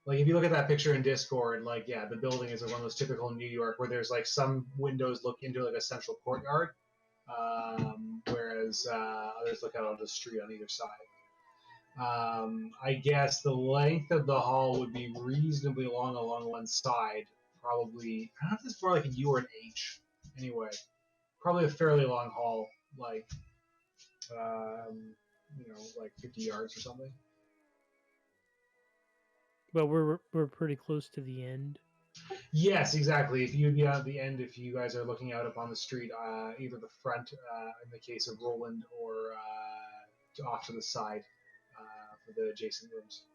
Speaker 1: Like if you look at that picture in Discord, like yeah, the building is one of those typical New York where there's like some windows look into like a central courtyard, whereas others look out on the street on either side. I guess the length of the hall would be reasonably long along one side. Probably, I don't know if it's more like a U or an H. Anyway, probably a fairly long hall, like, like 50 yards or something.
Speaker 6: But we're pretty close to the end.
Speaker 1: Yes, exactly. If you'd be at the end, if you guys are looking out upon the street, either the front, in the case of Roland, or off to the side for the adjacent rooms.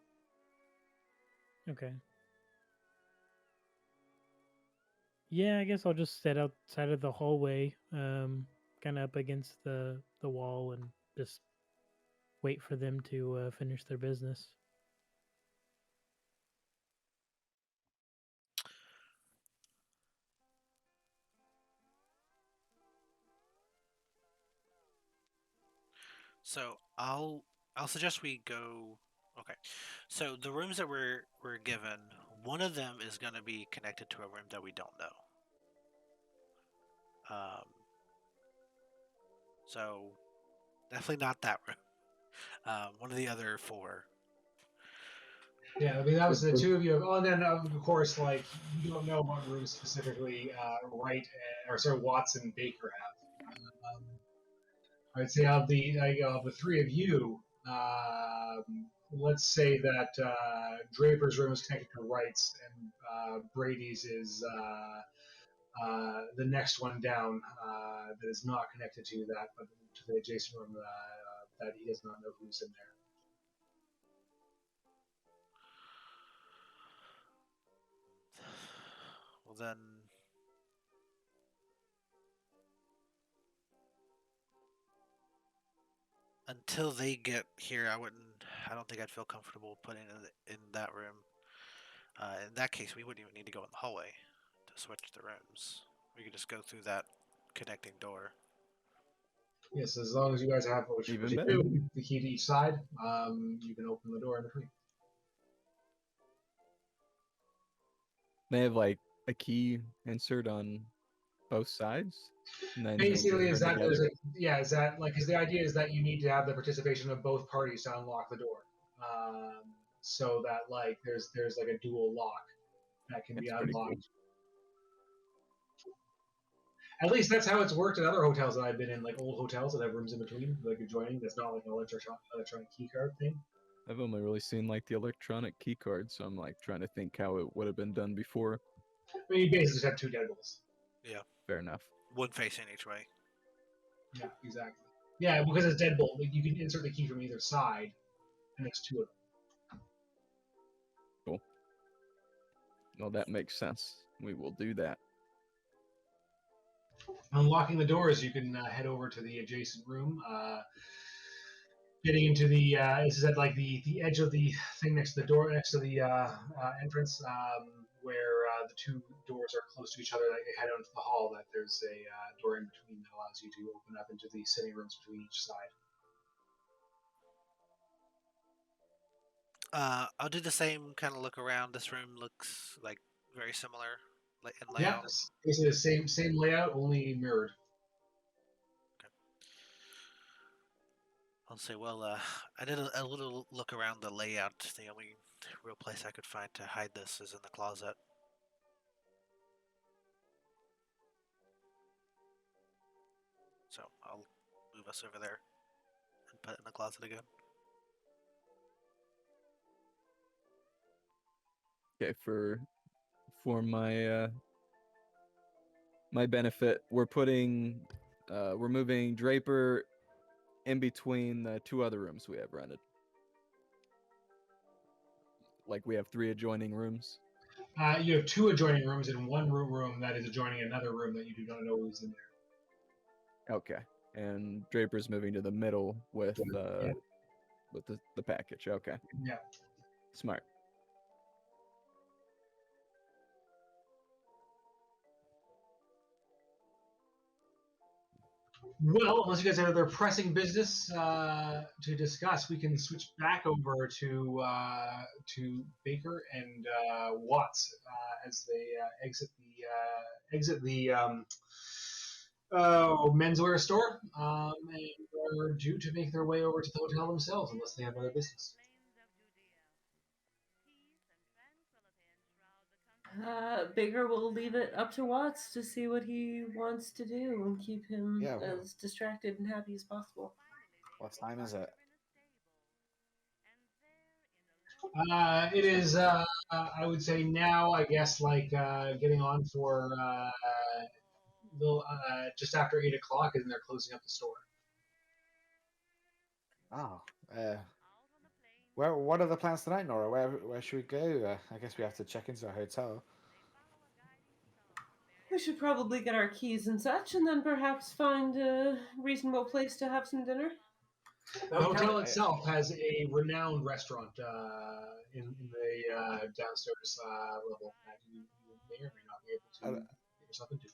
Speaker 6: Okay. Yeah, I guess I'll just sit outside of the hallway, kind of up against the wall, and just wait for them to finish their business.
Speaker 5: So I'll suggest we go. Okay, so the rooms that we're given, one of them is going to be connected to a room that we don't know. So definitely not that room. One of the other 4.
Speaker 1: Yeah, I mean that was the two of you. Oh, and then of course, like you don't know what room specifically Wright or sorry Watts and Baker have. I'd say of the 3 of you, let's say that Draper's room is connected to Wright's, and Brady's is the next one down that is not connected to that, but to the adjacent room that he does not know who's in there.
Speaker 5: Well, then. Until they get here, I don't think I'd feel comfortable putting it in that room. In that case, we wouldn't even need to go in the hallway to switch the rooms. We could just go through that connecting door.
Speaker 1: Yes, as long as you guys have what you
Speaker 2: Even better.
Speaker 1: do, the key to each side, you can open the door in between.
Speaker 2: They have like a key insert on both sides. And then
Speaker 1: Basically, is
Speaker 2: turn
Speaker 1: that there's
Speaker 2: together.
Speaker 1: is that like because the idea is that you need to have the participation of both parties to unlock the door, so that like there's like a dual lock that can be
Speaker 2: That's pretty
Speaker 1: unlocked.
Speaker 2: cool.
Speaker 1: At least that's how it's worked at other hotels that I've been in, like old hotels that have rooms in between, like adjoining. That's not like an electronic key card thing.
Speaker 2: I've only really seen like the electronic key card, so I'm like trying to think how it would have been done before.
Speaker 1: I mean, you basically just have 2 deadbolts.
Speaker 5: Yeah.
Speaker 2: Fair enough.
Speaker 5: One facing each way.
Speaker 1: Yeah, exactly. Yeah, because it's deadbolt, like you can insert the key from either side, and there's 2 of them.
Speaker 2: Cool. Well, that makes sense. We will do that.
Speaker 1: Unlocking the doors, you can head over to the adjacent room. Getting into the this is at like the edge of the thing next to the door, next to the entrance, where the 2 doors are close to each other. Like you head out into the hall. That there's a door in between that allows you to open up into the sitting rooms between each side.
Speaker 5: I'll do the same kind of look around. This room looks like very similar in
Speaker 1: Yeah,
Speaker 5: layout.
Speaker 1: basically the same layout, only mirrored.
Speaker 5: I'll say, well, I did a little look around the layout. The only real place I could find to hide this is in the closet. So I'll move us over there and put it in the closet again.
Speaker 2: Okay, for my my benefit, we're moving Draper in between the 2 other rooms we have rented. Like we have 3 adjoining rooms.
Speaker 1: You have 2 adjoining rooms and 1 room that is adjoining another room that you do not know who's in there.
Speaker 2: Okay, and Draper's moving to the middle with the package. Okay.
Speaker 1: Yeah.
Speaker 2: Smart.
Speaker 1: Well, unless you guys have other pressing business to discuss, we can switch back over to Baker and Watts as they exit the menswear store and are due to make their way over to the hotel themselves, unless they have other business.
Speaker 4: Baker will leave it up to Watts to see what he wants to do and keep him as distracted and happy as possible.
Speaker 3: What time is it?
Speaker 1: It is, I would say now, I guess, like getting on for just after 8 o'clock, and they're closing up the store.
Speaker 3: Oh, what are the plans tonight, Nora? Where should we go? I guess we have to check into a hotel.
Speaker 4: We should probably get our keys and such, and then perhaps find a reasonable place to have some dinner.
Speaker 1: The hotel itself has a renowned restaurant in the downstairs level that you may or may not be able to get yourself into.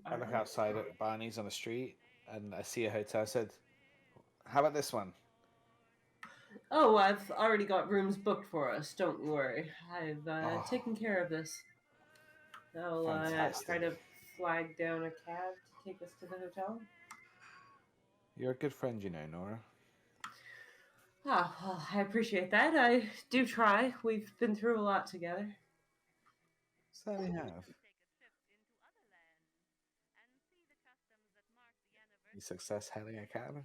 Speaker 3: I look outside at Barney's on the street, and I see a hotel. I said, "How about this one?"
Speaker 4: Oh, I've already got rooms booked for us. Don't worry. I've taken care of this. I'll try to flag down a cab to take us to the hotel.
Speaker 3: You're a good friend, you know, Nora.
Speaker 4: Ah, well, I appreciate that. I do try. We've been through a lot together.
Speaker 3: Certainly have. You success hailing a cab?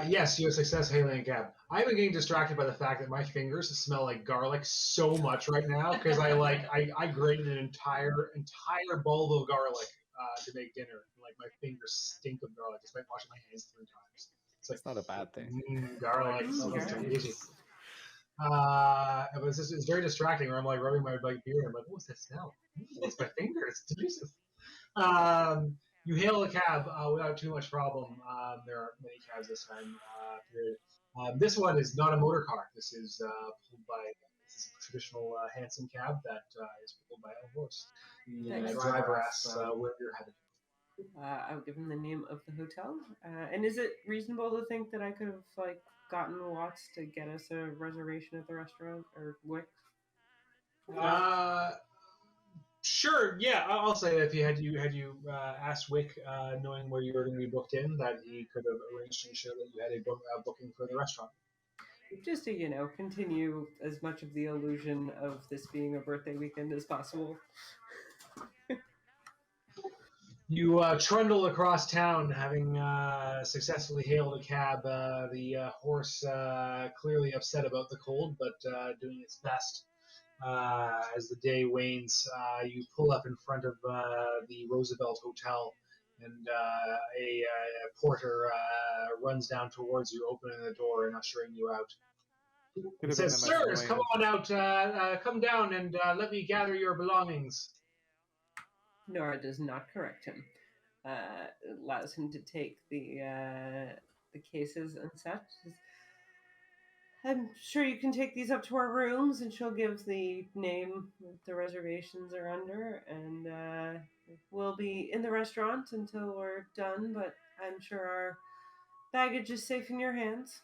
Speaker 1: Yes, you have success hailing a cab. I've been getting distracted by the fact that my fingers smell like garlic so much right now because I grated an entire bowl of garlic to make dinner. Like my fingers stink of garlic despite washing my hands 3 times.
Speaker 3: It's not a bad thing.
Speaker 1: Garlic smells delicious. But it's very distracting. Where I'm like rubbing my beard. I'm like, what's that smell? It's my finger. It's delicious. You hail a cab without too much problem. There are many cabs this time period. This one is not a motor car. This is pulled by this is a traditional Hanson cab that is pulled by a horse. The driver asks where you're headed.
Speaker 4: I'll give him the name of the hotel. And is it reasonable to think that I could have gotten Watts to get us a reservation at the restaurant or Wick?
Speaker 1: Sure. Yeah, I'll say that if you had you asked Wick, knowing where you were going to be booked in, that he could have arranged to ensure that you had a booking for the restaurant.
Speaker 4: Just to continue as much of the illusion of this being a birthday weekend as possible.
Speaker 1: You trundle across town, having successfully hailed a cab. The horse clearly upset about the cold, but doing its best. As the day wanes, you pull up in front of the Roosevelt Hotel, and a porter runs down towards you, opening the door and ushering you out. It says, "Sirs, come on out, come down, and let me gather your belongings."
Speaker 4: Nora does not correct him. Allows him to take the cases and such. I'm sure you can take these up to our rooms, and she'll give the name that the reservations are under, and we'll be in the restaurant until we're done, but I'm sure our baggage is safe in your hands.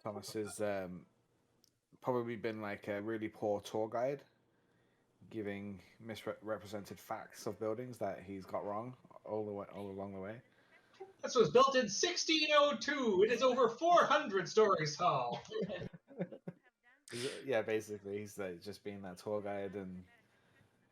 Speaker 3: Thomas has probably been like a really poor tour guide, giving misrepresented facts of buildings that he's got wrong all along the way.
Speaker 1: This was built in 1602. It is over 400 stories tall.
Speaker 3: Yeah, basically, he's just being that tour guide, and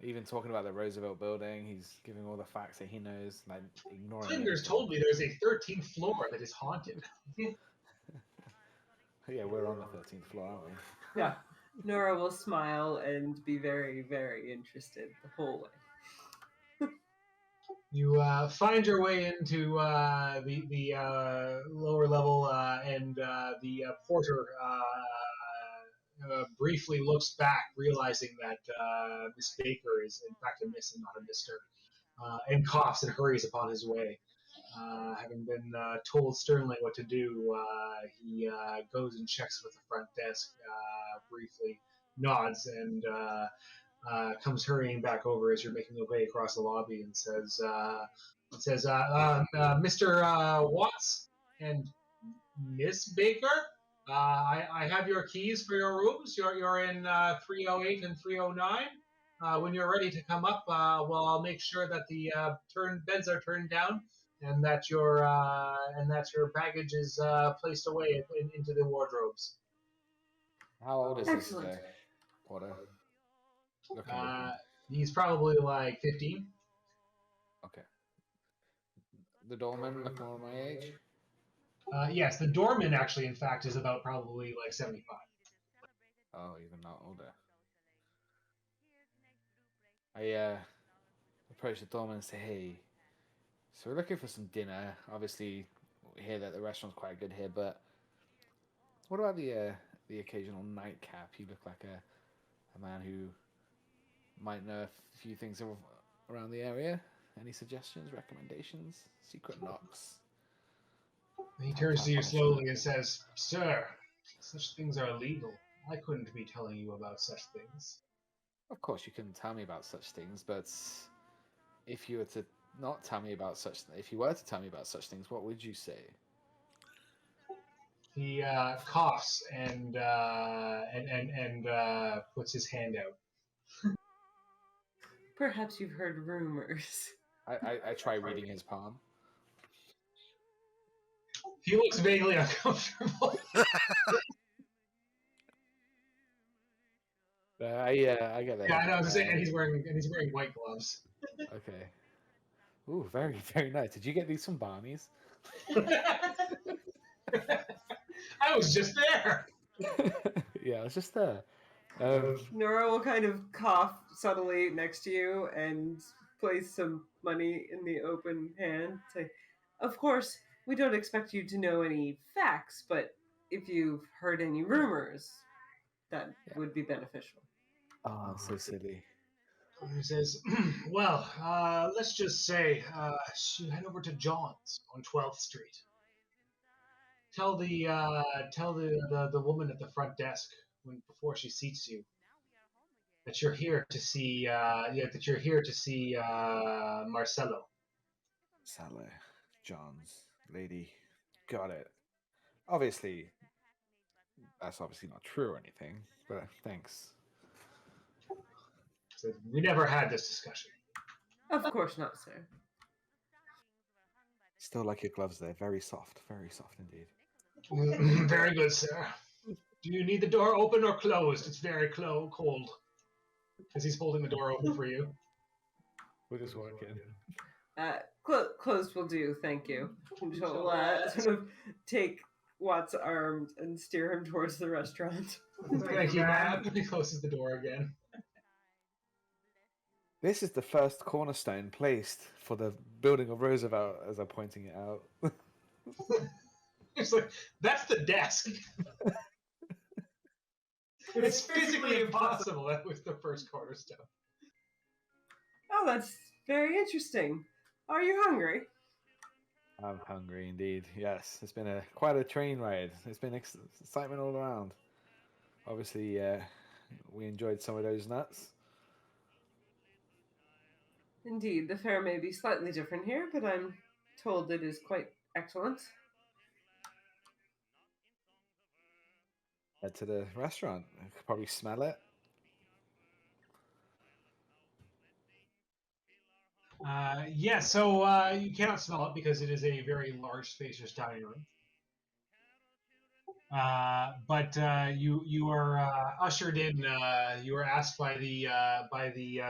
Speaker 3: even talking about the Roosevelt building, he's giving all the facts that he knows, like ignoring.
Speaker 1: Flinders told me there's a 13th floor that is haunted.
Speaker 3: Yeah, we're on the 13th floor, aren't we?
Speaker 4: Yeah. Nora will smile and be very, very interested the whole way.
Speaker 1: You find your way into the lower level, and the porter briefly looks back, realizing that Miss Baker is in fact a Miss and not a Mister, and coughs and hurries upon his way. Having been told sternly what to do, he goes and checks with the front desk, briefly nods, and comes hurrying back over as you're making your way across the lobby and says, Mr. Watts and Miss Baker, I have your keys for your rooms. You're in 308 and 309. When you're ready to come up, well, I'll make sure that the beds are turned down, and that your baggage is placed away into the wardrobes.
Speaker 3: How old is this guy, Porter?
Speaker 1: He's probably like 15.
Speaker 3: Okay. The doorman look more my age?
Speaker 1: Yes, the doorman actually, in fact, is about probably like 75.
Speaker 3: Oh, even not older. I approach the doorman and say, "Hey, so we're looking for some dinner. Obviously, we hear that the restaurant's quite good here, but what about the occasional nightcap? You look like a man who might know a few things around the area. Any suggestions, recommendations, secret knocks?"
Speaker 1: He turns to you slowly and says, "Sir, such things are illegal. I couldn't be telling you about such things."
Speaker 3: Of course, you couldn't tell me about such things, but if you were to tell me about such things, what would you say?
Speaker 1: He coughs and puts his hand out.
Speaker 4: Perhaps you've heard rumors.
Speaker 3: I try reading his palm.
Speaker 1: He looks vaguely uncomfortable.
Speaker 3: I get that.
Speaker 1: Yeah, I know. And he's wearing white gloves.
Speaker 3: Okay. Ooh, very very nice. Did you get these from Barney's?
Speaker 1: I was just there.
Speaker 3: Yeah, I was just there.
Speaker 4: Nora will kind of cough subtly next to you and place some money in the open hand. Say, of course, we don't expect you to know any facts, but if you've heard any rumors, that would be beneficial.
Speaker 3: Oh, I'm so silly.
Speaker 1: He says, well, let's just say you head over to John's on 12th Street. Tell the woman at the front desk before she seats you that you're here to see Marcelo.
Speaker 3: Salah, John's lady, got it. Obviously, that's obviously not true or anything, but thanks.
Speaker 1: So we never had this discussion.
Speaker 4: Of course not, sir.
Speaker 3: Still like your gloves there, very soft indeed.
Speaker 1: Very good, sir. Do you need the door open or closed? It's very cold. As he's holding the door open for you.
Speaker 3: We'll just walk in.
Speaker 4: Closed will do, thank you. She'll sort of take Watt's arm and steer him towards the restaurant.
Speaker 1: Thank you, ma'am. He closes the door again.
Speaker 3: This is the first cornerstone placed for the building of Roosevelt, as I'm pointing it out.
Speaker 1: It's like, that's the desk. It's physically impossible. That was the first cornerstone.
Speaker 4: Oh, that's very interesting. Are you hungry?
Speaker 3: I'm hungry indeed. Yes, it's been quite a train ride. It's been excitement all around. Obviously, we enjoyed some of those nuts.
Speaker 4: Indeed, the fare may be slightly different here, but I'm told it is quite excellent.
Speaker 3: Head to the restaurant. I could probably smell it.
Speaker 1: So you cannot smell it because it is a very large, spacious dining room. But you are ushered in. You are asked by the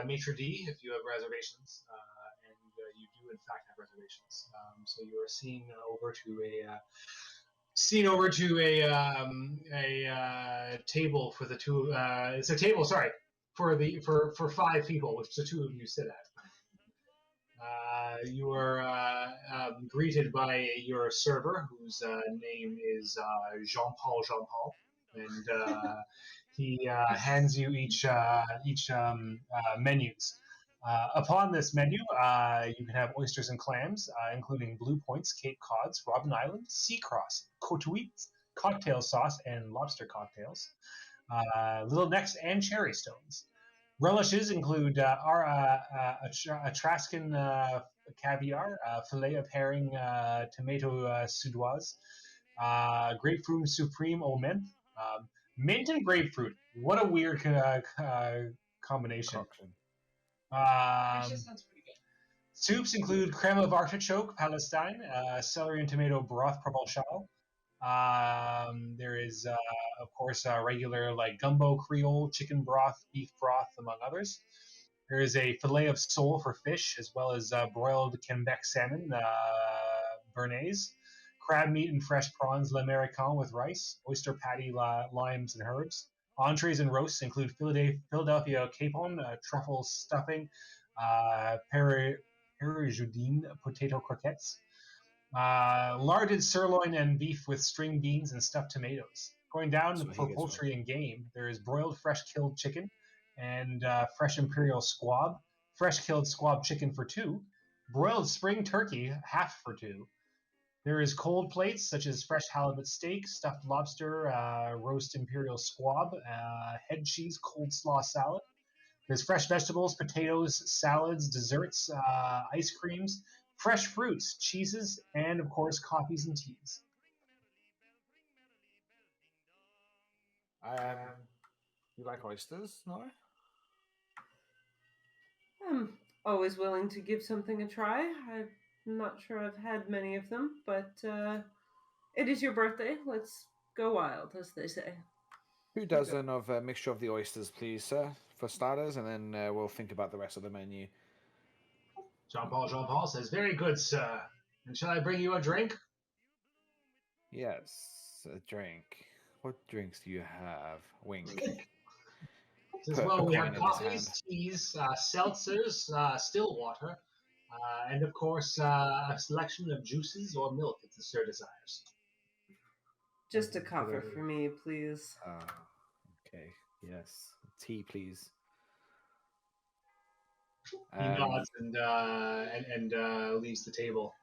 Speaker 1: maitre d' if you have reservations, and you do in fact have reservations. So you are seen over to a table for the two. It's a table, sorry, for 5 people, which the 2 of you sit at. You are greeted by your server, whose name is Jean-Paul, and he hands you each menus. Upon this menu, you can have oysters and clams, including blue points, Cape Cods, Robben Island, sea cross, cotuites, cocktail sauce, and lobster cocktails, little necks, and cherry stones. Relishes include Etruscan caviar, filet of herring, tomato sudoise, grapefruit supreme au menthe, mint and grapefruit. What a weird combination.
Speaker 5: Sounds pretty good.
Speaker 1: Soups include creme of artichoke, Palestine, celery and tomato broth, Provençal. There is, of course, regular like gumbo Creole, chicken broth, beef broth, among others. There is a fillet of sole for fish, as well as broiled Quebec salmon, béarnaise, crab meat and fresh prawns, l'américain with rice, oyster patty, limes, and herbs. Entrees and roasts include Philadelphia capon, truffle stuffing, Perigudine potato croquettes, larded sirloin and beef with string beans and stuffed tomatoes. Going down for poultry and game, there is broiled fresh killed chicken and fresh imperial squab, fresh killed squab chicken for 2, broiled spring turkey, half for 2. There is cold plates such as fresh halibut steak, stuffed lobster, roast imperial squab, head cheese, cold slaw salad. There's fresh vegetables, potatoes, salads, desserts, ice creams, fresh fruits, cheeses, and of course, coffees and teas.
Speaker 3: You like oysters, Nora?
Speaker 4: I'm always willing to give something a try. I'm not sure I've had many of them, but it is your birthday. Let's go wild, as they say.
Speaker 3: 2 dozen of a mixture of the oysters, please, sir, for starters, and then we'll think about the rest of the menu.
Speaker 1: Jean Paul says, "Very good, sir. And shall I bring you a drink?"
Speaker 3: Yes, a drink. What drinks do you have? Wink.
Speaker 1: Says,
Speaker 3: Put a
Speaker 1: "Well, we
Speaker 3: coin
Speaker 1: have
Speaker 3: in his
Speaker 1: coffees,
Speaker 3: hand.
Speaker 1: teas, seltzers, still water, and of course a selection of juices or milk if the sir desires."
Speaker 4: Just a copper for me, please.
Speaker 3: Okay, yes. Tea, please.
Speaker 1: He nods and leaves the table,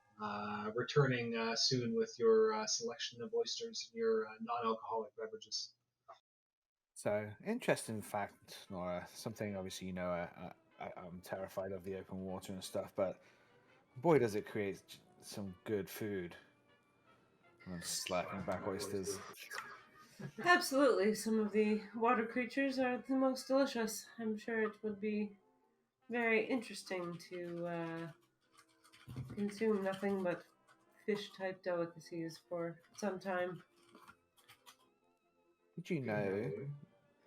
Speaker 1: returning soon with your selection of oysters and your non-alcoholic beverages.
Speaker 3: So, interesting fact, Nora. Something obviously you know. I'm terrified of the open water and stuff, but boy, does it create some good food. And I'm slapping back oysters.
Speaker 4: Absolutely. Some of the water creatures are the most delicious. I'm sure it would be very interesting to consume nothing but fish-type delicacies for some time.
Speaker 3: Did you know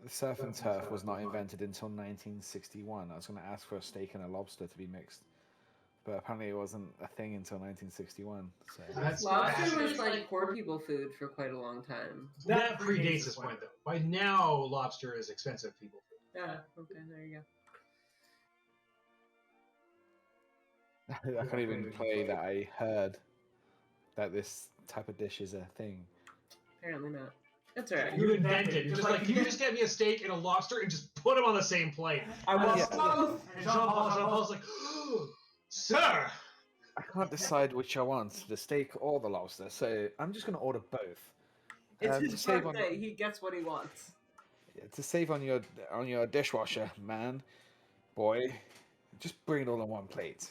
Speaker 3: the surf and turf was not invented until 1961? I was going to ask for a steak and a lobster to be mixed, but apparently it wasn't a thing until 1961. So
Speaker 4: Lobster was like poor people food for quite a long time.
Speaker 1: That predates this point, though. By now, lobster is expensive people food.
Speaker 4: Yeah, okay, there you
Speaker 3: I can't even play that I heard that this type of dish is a thing.
Speaker 4: go. Apparently not. That's alright.
Speaker 1: You invented. Just like, can you just get me a steak and a lobster and just put them on the same plate?
Speaker 4: I want
Speaker 3: Yeah.
Speaker 4: both!
Speaker 1: And Jean Paul's like, "Sir!"
Speaker 3: I can't decide which I want, the steak or the lobster, so I'm just going to order both.
Speaker 4: It's
Speaker 3: to
Speaker 4: his
Speaker 3: save on
Speaker 4: birthday. He gets what he wants.
Speaker 3: to save on your dishwasher, man, boy, just bring it all on one plate.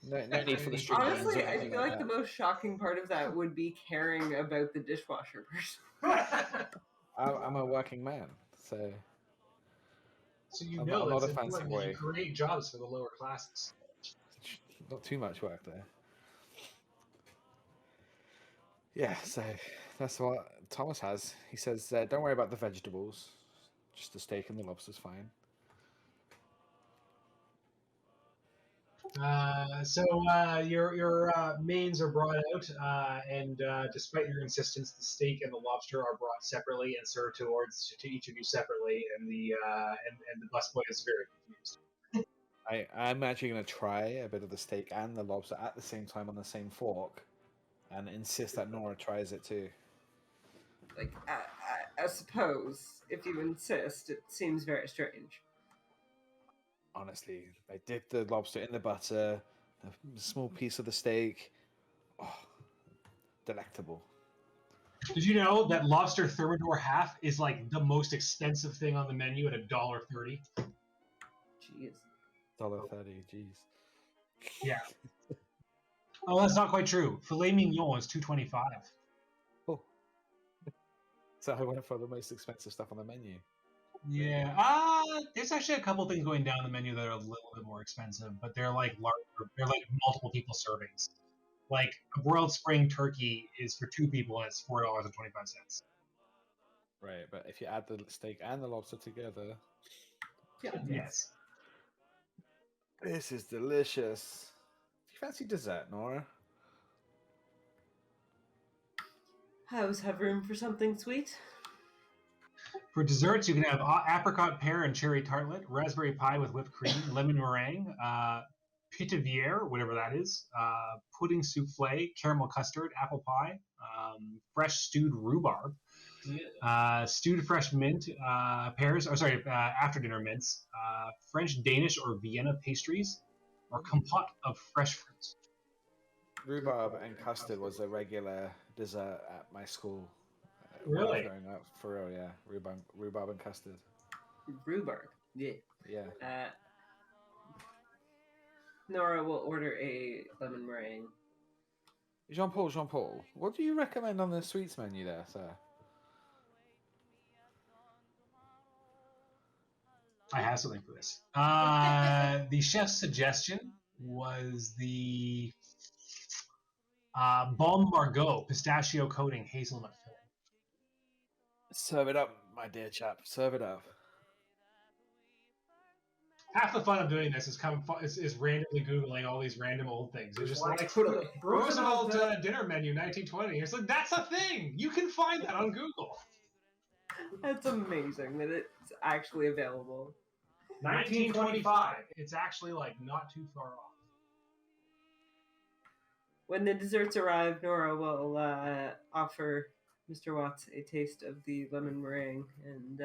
Speaker 3: No need for the string beans or
Speaker 4: Honestly, I
Speaker 3: anything
Speaker 4: feel like the
Speaker 3: that.
Speaker 4: most shocking part of that would be caring about the dishwasher person.
Speaker 3: I'm a working man, so
Speaker 1: So you
Speaker 3: I'm
Speaker 1: know
Speaker 3: not
Speaker 1: it's
Speaker 3: a fancy
Speaker 1: important that you
Speaker 3: boy.
Speaker 1: create jobs for the lower classes.
Speaker 3: Not too much work there. Yeah, so that's what Thomas has. He says, "Don't worry about the vegetables, just the steak and the lobster's fine."
Speaker 1: Your mains are brought out, and despite your insistence, the steak and the lobster are brought separately and served to each of you separately, and the busboy is very confused.
Speaker 3: I'm actually going to try a bit of the steak and the lobster at the same time on the same fork, and insist that Nora tries it too.
Speaker 4: Like, I suppose, if you insist, it seems very strange.
Speaker 3: Honestly, I dip the lobster in the butter, a small piece of the steak. Oh, delectable.
Speaker 1: Did you know that lobster thermidor half is like the most expensive thing on the menu at $1.30?
Speaker 4: Jeez.
Speaker 3: $1.30, jeez.
Speaker 1: Yeah. Oh, that's not quite true. Filet mignon is $2.25.
Speaker 3: Oh. So I went for the most expensive stuff on the menu.
Speaker 1: Yeah. There's actually a couple things going down the menu that are a little bit more expensive, but they're like larger. They're like multiple people servings. Like a broiled spring turkey is for 2 people and it's $4.25.
Speaker 3: Right, but if you add the steak and the lobster together,
Speaker 1: Yes.
Speaker 3: this is delicious. Do you fancy dessert, Nora?
Speaker 4: I always have room for something sweet.
Speaker 1: For desserts, you can have apricot pear and cherry tartlet, raspberry pie with whipped cream, lemon meringue, pitavere, whatever that is, pudding souffle, caramel custard, apple pie, fresh stewed rhubarb, stewed fresh mint, after dinner mints, French, Danish, or Vienna pastries, or compote of fresh fruits.
Speaker 3: Rhubarb and custard was a regular dessert at my school.
Speaker 1: Really?
Speaker 3: When I was growing up, for real, yeah. Rhubarb and custard.
Speaker 4: Rhubarb. Yeah.
Speaker 3: Yeah.
Speaker 4: Nora will order a lemon meringue.
Speaker 3: Jean Paul, what do you recommend on the sweets menu there, sir?
Speaker 1: I have something for this. The chef's suggestion was the Balm Margot pistachio coating hazelnut filling.
Speaker 3: Serve it up, my dear chap. Serve it up.
Speaker 1: Half the fun of doing this is randomly googling all these random old things. It's just like
Speaker 4: Totally.
Speaker 1: Roosevelt dinner menu 1920. It's like that's a thing. You can find that on Google.
Speaker 4: That's amazing that it's actually available.
Speaker 1: 1925. It's actually like not too far off.
Speaker 4: When the desserts arrive, Nora will offer Mr. Watts a taste of the lemon meringue and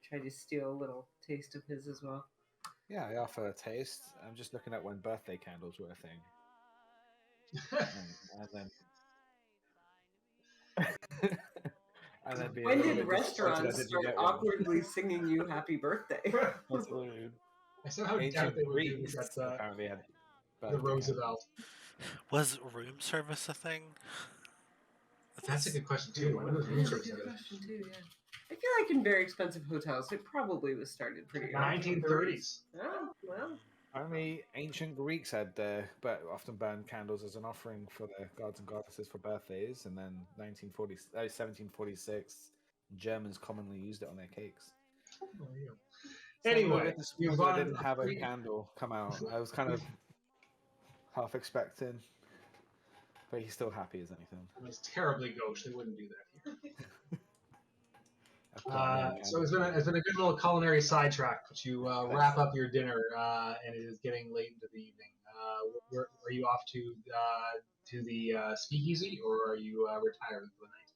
Speaker 4: try to steal a little taste of his as well.
Speaker 3: Yeah, I offer a taste. I'm just looking at when birthday candles were a thing. and then
Speaker 4: When did restaurants start awkwardly singing you happy birthday?
Speaker 3: Absolutely.
Speaker 1: I somehow doubt they would do this at
Speaker 3: apparently had
Speaker 1: the Roosevelt.
Speaker 5: Was room service a thing?
Speaker 1: That's a good question too. When was room
Speaker 4: That's a
Speaker 1: service?
Speaker 4: good question too, yeah. I feel like in very expensive hotels, it probably was started pretty early.
Speaker 1: 1930s.
Speaker 4: Oh, well.
Speaker 3: Only ancient Greeks had but often burned candles as an offering for their gods and goddesses for birthdays, and then 1746, Germans commonly used it on their cakes.
Speaker 1: Anyway,
Speaker 3: I didn't have a candle come out. I was kind of half expecting, but he's still happy as anything.
Speaker 1: It was terribly gauche. They wouldn't do that here. So it's been a good little culinary sidetrack, but you wrap up your dinner, and it is getting late into the evening. Are you off to the speakeasy, or are you retiring for the night?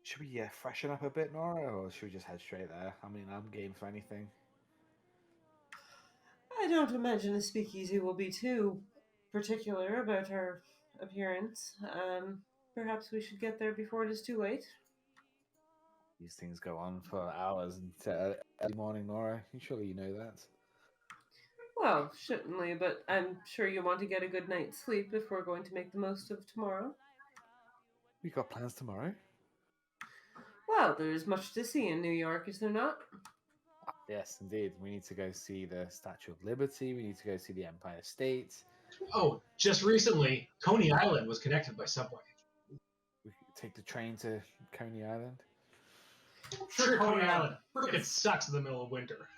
Speaker 3: Should we freshen up a bit, Nora, or should we just head straight there? I mean, I'm game for anything.
Speaker 4: I don't imagine the speakeasy will be too particular about our appearance. Perhaps we should get there before it is too late.
Speaker 3: These things go on for hours until early morning, Nora. Surely you know that.
Speaker 4: Well, certainly, but I'm sure you want to get a good night's sleep if we're going to make the most of tomorrow.
Speaker 3: We got plans tomorrow?
Speaker 4: Well, there is much to see in New York, is there not?
Speaker 3: Yes, indeed. We need to go see the Statue of Liberty. We need to go see the Empire State.
Speaker 1: Oh, just recently, Coney Island was connected by subway.
Speaker 3: We could take the train to Coney Island.
Speaker 1: Sure, Coney Island. Frickin' sucks in the middle of winter.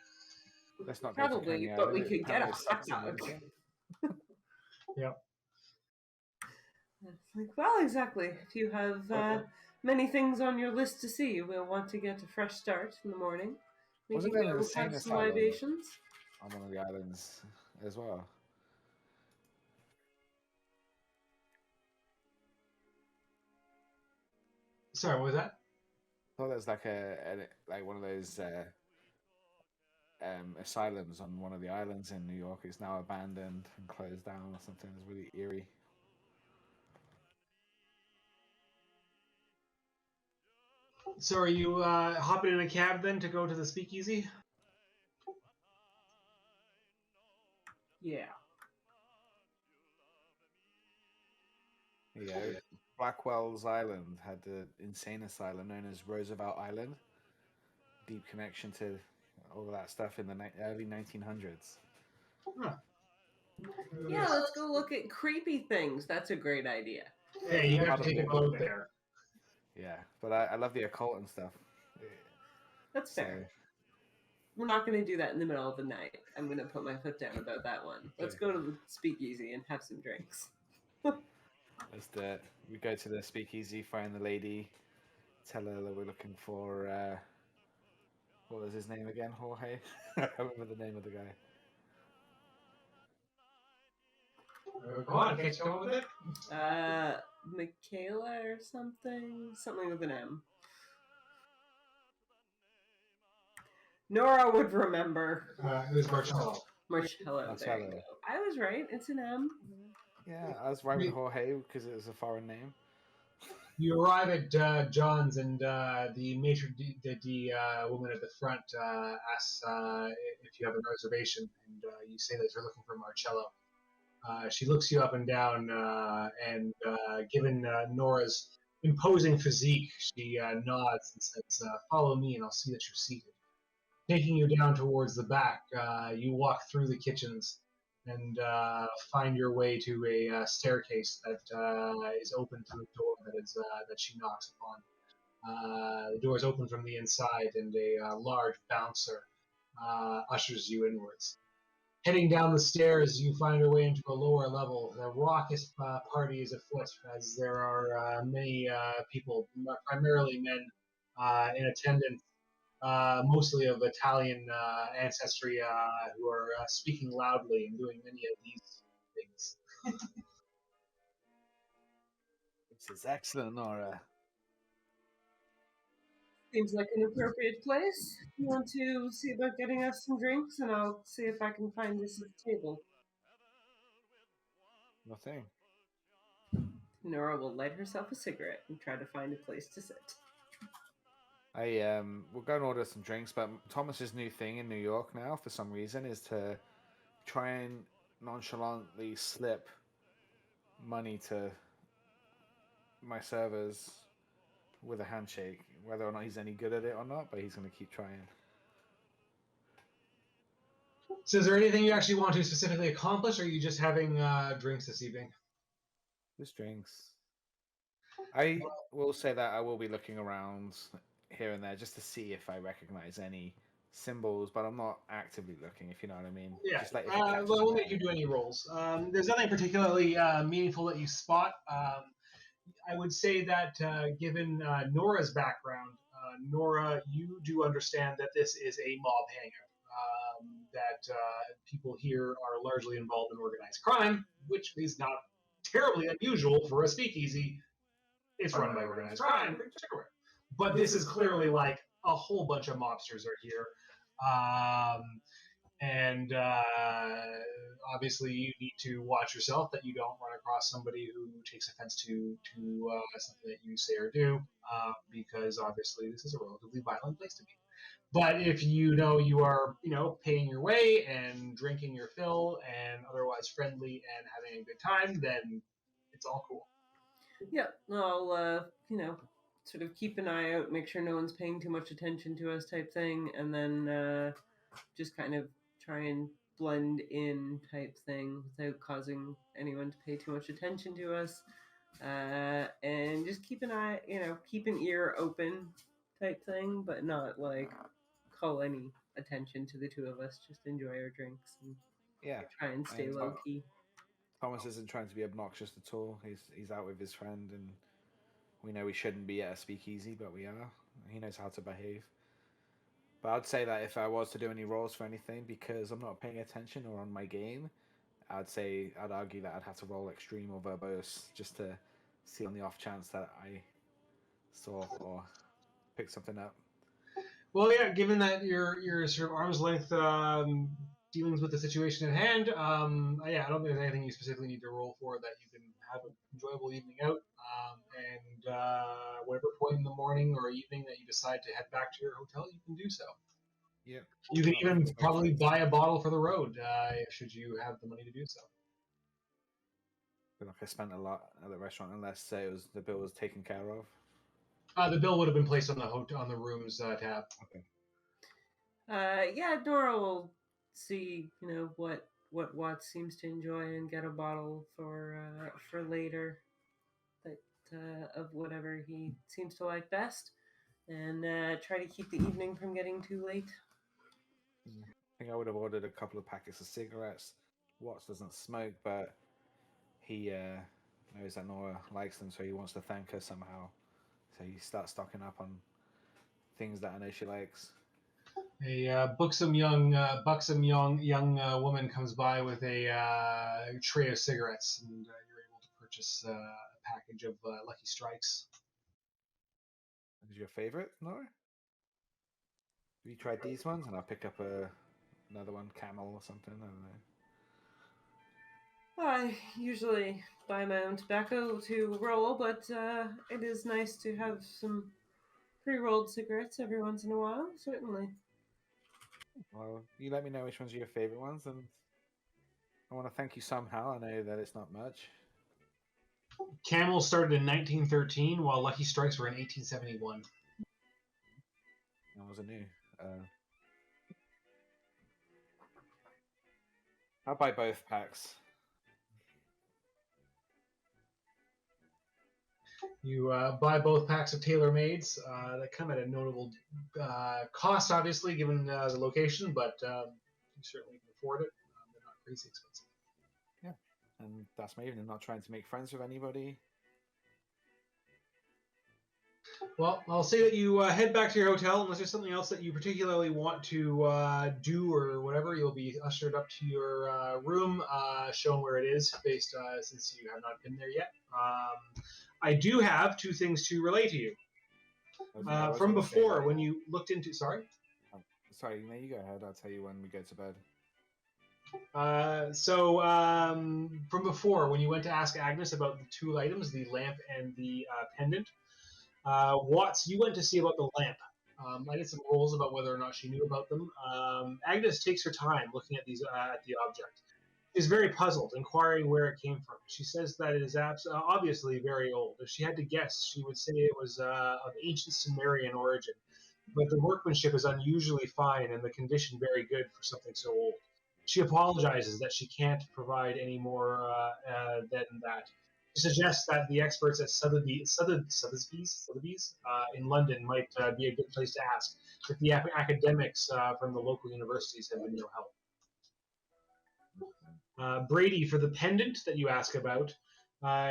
Speaker 3: Let's not
Speaker 4: Probably, but we could get a hot dog.
Speaker 1: Yep.
Speaker 4: Well, exactly. If you have many things on your list to see, we'll want to get a fresh start in the morning. We can go have some libations.
Speaker 3: On one of the islands as well.
Speaker 1: Sorry, what was that?
Speaker 3: I thought there's like one of those asylums on one of the islands in New York. It's now abandoned and closed down or something. It's really eerie.
Speaker 1: So are you hopping in a cab then to go to the speakeasy?
Speaker 4: Yeah.
Speaker 3: Yeah. Blackwell's Island had the insane asylum known as Roosevelt Island. Deep connection to all of that stuff in the early 1900s.
Speaker 1: Huh.
Speaker 4: Yeah, let's go look at creepy things. That's a great idea.
Speaker 1: Hey, you have to take a boat there.
Speaker 3: Yeah, but I love the occult and stuff.
Speaker 4: That's fair. We're not going to do that in the middle of the night. I'm going to put my foot down about that one. Let's go to the speakeasy and have some drinks.
Speaker 3: We go to the speakeasy, find the lady, tell her that we're looking for, what was his name again, Jorge? I can't remember the name of the guy.
Speaker 1: Go on, can't you come up with it?
Speaker 4: Michaela or something? Something with an M. Nora would remember.
Speaker 1: It was Marcello.
Speaker 4: Marcello, there you go. I was right, it's an M.
Speaker 3: Yeah, I was right with Jorge because it was a foreign name.
Speaker 1: You arrive at John's, and the maitre d' woman at the front asks if you have a reservation, and you say that you're looking for Marcello. She looks you up and down, and given Nora's imposing physique, she nods and says, "Follow me, and I'll see that you're seated." Taking you down towards the back, you walk through the kitchens and find your way to a staircase that is open to the door that she knocks upon. The door is open from the inside, and a large bouncer ushers you inwards. Heading down the stairs, you find your way into a lower level. The raucous party is afoot, as there are many people, primarily men, in attendance, mostly of Italian ancestry, who are speaking loudly and doing many of these things.
Speaker 3: This is excellent, Nora.
Speaker 4: Seems like an appropriate place. You want to see about getting us some drinks, and I'll see if I can find this table.
Speaker 3: Nothing.
Speaker 4: Nora will light herself a cigarette and try to find a place to sit.
Speaker 3: We'll go and order some drinks, but Thomas's new thing in New York now, for some reason, is to try and nonchalantly slip money to my servers with a handshake, whether or not he's any good at it or not, but he's going to keep trying.
Speaker 1: So, is there anything you actually want to specifically accomplish, or are you just having drinks this evening?
Speaker 3: Just drinks. I will say that I will be looking around here and there just to see if I recognize any symbols, but I'm not actively looking, if you know what I mean.
Speaker 1: Yeah,
Speaker 3: Just like if it catches
Speaker 1: well, we'll
Speaker 3: my
Speaker 1: make
Speaker 3: eye.
Speaker 1: you do any rolls. There's nothing particularly meaningful that you spot. I would say that given Nora's background, Nora, you do understand that this is a mob hangout. That people here are largely involved in organized crime, which is not terribly unusual for a speakeasy. It's run by organized crime, but this is clearly like a whole bunch of mobsters are here. And obviously you need to watch yourself that you don't run across somebody who takes offense to something that you say or do, because obviously this is a relatively violent place to be. But if you know you are, paying your way and drinking your fill and otherwise friendly and having a good time, then it's all cool.
Speaker 4: Yeah, I'll, sort of keep an eye out, make sure no one's paying too much attention to us type thing, and then just kind of try and blend in type thing without causing anyone to pay too much attention to us. And just keep an eye, keep an ear open type thing, but not like call any attention to the two of us. Just enjoy our drinks and try and stay low key.
Speaker 3: Thomas isn't trying to be obnoxious at all. He's out with his friend, and we know we shouldn't be at a speakeasy, but we are. He knows how to behave. But I'd say that if I was to do any rolls for anything, because I'm not paying attention or on my game, I'd argue that I'd have to roll extreme or verbose just to see on the off chance that I saw or picked something up.
Speaker 1: Well, yeah, given that your sort of arm's length dealings with the situation at hand, I don't think there's anything you specifically need to roll for that you can have an enjoyable evening out. And whatever point in the morning or evening that you decide to head back to your hotel, you can do so.
Speaker 3: Yeah.
Speaker 1: You can even probably buy a bottle for the road, should you have the money to do so.
Speaker 3: I feel like I spent a lot at the restaurant, unless the bill was taken care of.
Speaker 1: The bill would have been placed on the room's tab.
Speaker 3: Okay.
Speaker 4: Dora will see, what Watts seems to enjoy and get a bottle for later, that of whatever he seems to like best, and try to keep the evening from getting too late.
Speaker 3: I think I would have ordered a couple of packets of cigarettes. Watts doesn't smoke, but he knows that Nora likes them, so he wants to thank her somehow. So he starts stocking up on things that I know she likes.
Speaker 1: A buxom young woman comes by with a tray of cigarettes, and you're able to purchase a package of Lucky Strikes.
Speaker 3: Is your favorite, Nora? Have you tried these ones? And I'll pick up another one, Camel or something. I don't know.
Speaker 4: I usually buy my own tobacco to roll, but it is nice to have some pre-rolled cigarettes every once in a while, certainly.
Speaker 3: Well, you let me know which ones are your favorite ones, and I want to thank you somehow. I know that it's not much.
Speaker 1: Camel started in 1913, while Lucky Strikes were in 1871.
Speaker 3: That was a new. I'll buy both packs.
Speaker 1: You buy both packs of tailor-mades that come at a notable cost, obviously, given the location, but you certainly can afford it. They're not crazy expensive.
Speaker 3: Yeah, and that's me. I'm not trying to make friends with anybody.
Speaker 1: Well, I'll say that you head back to your hotel. Unless there's something else that you particularly want to do or whatever, you'll be ushered up to your room, shown where it is, based since you have not been there yet. I do have two things to relay to you. From before, when you looked into... Sorry?
Speaker 3: Sorry, no, you go ahead. I'll tell you when we go to bed.
Speaker 1: From before, when you went to ask Agnes about the two items, the lamp and the pendant, Watts, you went to see about the lamp. I did some rolls about whether or not she knew about them. Agnes takes her time looking at these at the object. She's very puzzled, inquiring where it came from. She says that it is obviously very old. If she had to guess, she would say it was of ancient Sumerian origin. But the workmanship is unusually fine and the condition very good for something so old. She apologizes that she can't provide any more than that. She suggests that the experts at Sotheby's in London might be a good place to ask if the academics from the local universities have been no help. Brady, for the pendant that you ask about,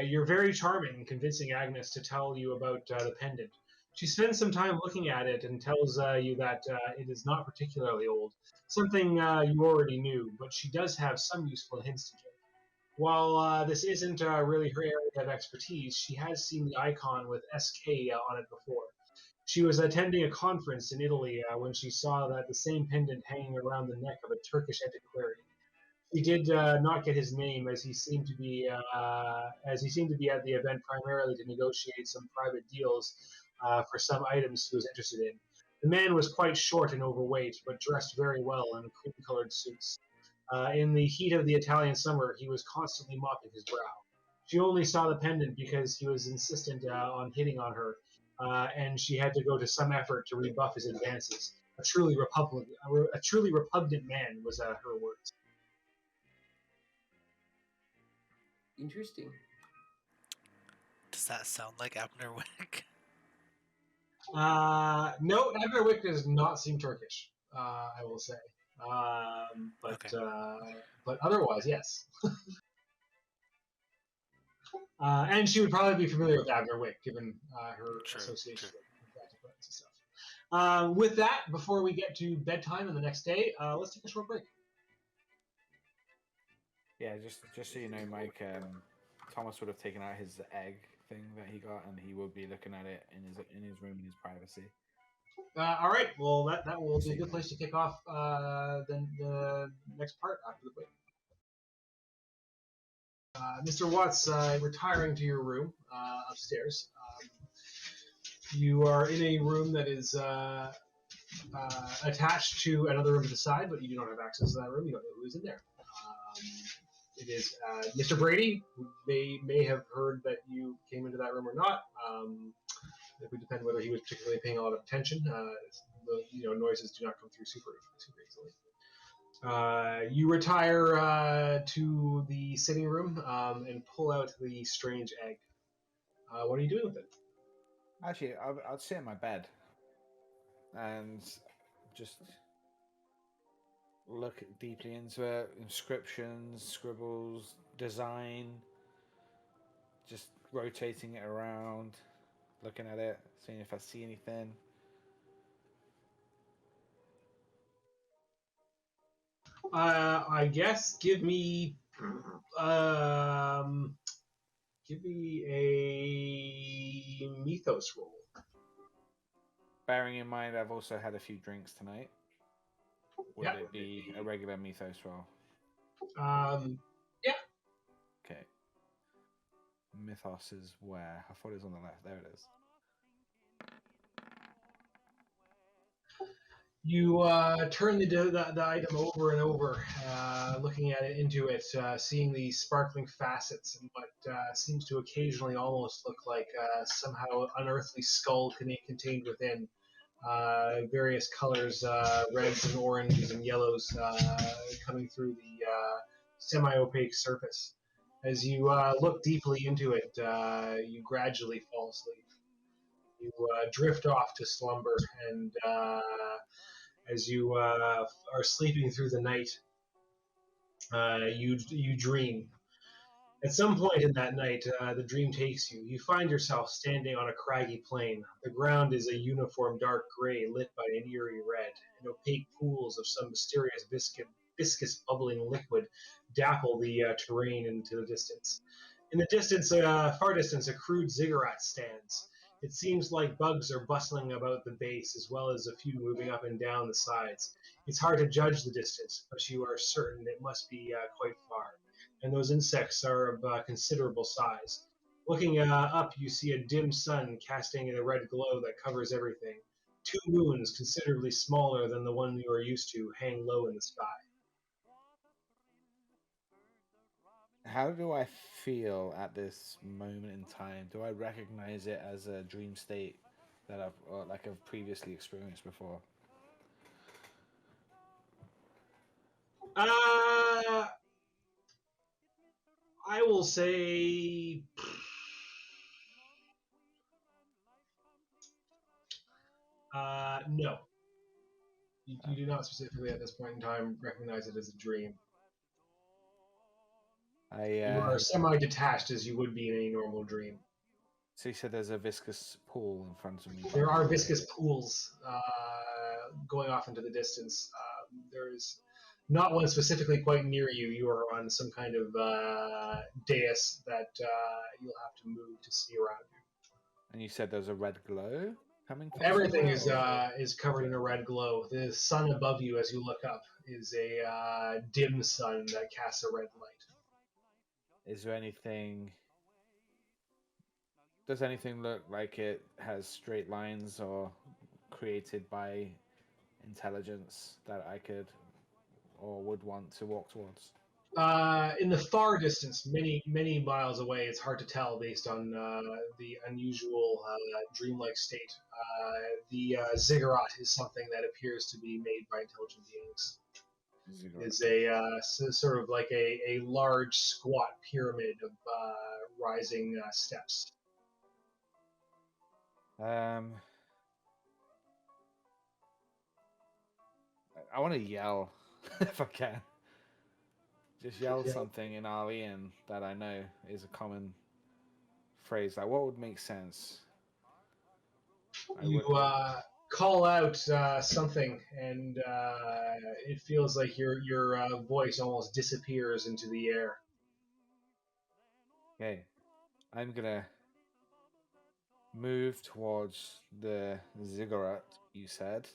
Speaker 1: you're very charming in convincing Agnes to tell you about the pendant. She spends some time looking at it and tells you that it is not particularly old, something you already knew, but she does have some useful hints to give. While this isn't really her area of expertise, she has seen the icon with SK on it before. She was attending a conference in Italy when she saw that the same pendant hanging around the neck of a Turkish antiquarian. He did not get his name, as he seemed to be at the event primarily to negotiate some private deals for some items he was interested in. The man was quite short and overweight, but dressed very well in cream-colored suits. In the heat of the Italian summer, he was constantly mopping his brow. She only saw the pendant because he was insistent on hitting on her, and she had to go to some effort to rebuff his advances. A truly repugnant man was her words.
Speaker 4: Interesting.
Speaker 5: Does that sound like Abner Wick?
Speaker 1: No, Abner Wick does not seem Turkish. I will say, but otherwise, yes. And she would probably be familiar with Abner Wick, given her association with antiquarians and stuff. With that, before we get to bedtime and the next day, let's take a short break.
Speaker 3: Yeah, just so you know, Mike, Thomas would have taken out his egg thing that he got, and he will be looking at it in his room in his privacy.
Speaker 1: All right. Well, that will be a good place to kick off then the next part after the break. Mr. Watts, retiring to your room upstairs. You are in a room that is attached to another room to the side, but you do not have access to that room. You don't know who is in there. It is Mr. Brady, who may have heard that you came into that room or not. It would depend whether he was particularly paying a lot of attention. Noises do not come through super easily. You retire to the sitting room and pull out the strange egg. What are you doing with it?
Speaker 3: Actually, I'd sit in my bed and just look deeply into it. Inscriptions, scribbles, design. Just rotating it around, looking at it, seeing if I see anything.
Speaker 1: I guess give me a mythos roll.
Speaker 3: Bearing in mind, I've also had a few drinks tonight. Would
Speaker 1: Yeah.
Speaker 3: it be a regular mythos roll?
Speaker 1: Yeah.
Speaker 3: Okay. Mythos is where? I thought it was on the left. There it is.
Speaker 1: You turn the item over and over, looking at it, into it, seeing the sparkling facets and what seems to occasionally almost look like somehow unearthly skull contained within. Various colors, reds and oranges and yellows, coming through semi-opaque surface. As you look deeply into it, you gradually fall asleep. You drift off to slumber, and as you are sleeping through the night, you dream. At some point in that night, the dream takes you. You find yourself standing on a craggy plain. The ground is a uniform dark gray lit by an eerie red, and opaque pools of some mysterious viscous bubbling liquid dapple the terrain into the distance. In the distance, far distance, a crude ziggurat stands. It seems like bugs are bustling about the base, as well as a few moving up and down the sides. It's hard to judge the distance, but you are certain it must be quite far, and those insects are of considerable size. Looking up, you see a dim sun casting a red glow that covers everything. Two moons, considerably smaller than the one you are used to, hang low in the sky.
Speaker 3: How do I feel at this moment in time? Do I recognize it as a dream state that I've previously experienced before?
Speaker 1: I will say no. You do not specifically at this point in time recognize it as a dream. You are semi-detached as you would be in any normal dream.
Speaker 3: So you said there's a viscous pool in front of me.
Speaker 1: There are viscous pools going off into the distance. There's not one specifically quite near you. You are on some kind of dais that you'll have to move to see around you.
Speaker 3: And you said there's a red glow coming from
Speaker 1: Everything
Speaker 3: somewhere,
Speaker 1: is covered in a red glow. The sun above you, as you look up, is a dim sun that casts a red light.
Speaker 3: Is there anything? Does anything look like it has straight lines or created by intelligence that I could or would want to walk towards?
Speaker 1: In the far distance, many miles away, it's hard to tell based on the unusual dreamlike state. The ziggurat is something that appears to be made by intelligent beings. Is a sort of like a large squat pyramid of rising steps.
Speaker 3: I want to yell if I can. Just yell something in Arlean that I know is a common phrase. Like, what would make sense?
Speaker 1: You call out something, and it feels like your voice almost disappears into the air.
Speaker 3: Okay, I'm gonna move towards the ziggurat you said,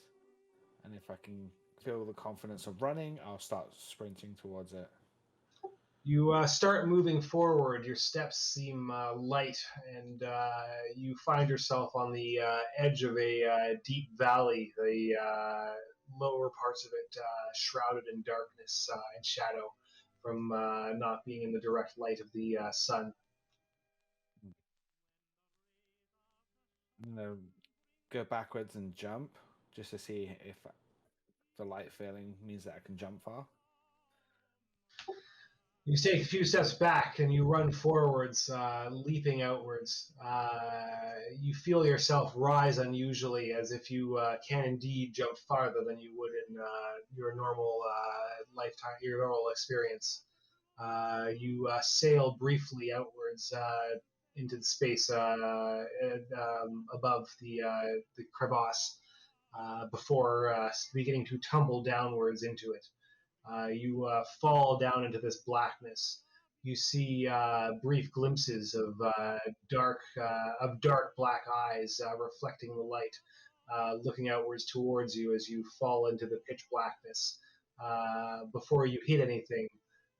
Speaker 3: and if I can feel the confidence of running, I'll start sprinting towards it.
Speaker 1: You start moving forward. Your steps seem light, and you find yourself on the edge of a deep valley. The lower parts of it shrouded in darkness and shadow from not being in the direct light of the sun.
Speaker 3: I'm gonna go backwards and jump just to see if the light feeling means that I can jump far.
Speaker 1: You take a few steps back and you run forwards, leaping outwards. You feel yourself rise unusually, as if you can indeed jump farther than you would in your normal lifetime, your normal experience. You sail briefly outwards into the space above the crevasse before beginning to tumble downwards into it. You fall down into this blackness. You see brief glimpses of dark black eyes reflecting the light, looking outwards towards you as you fall into the pitch blackness. Before you hit anything,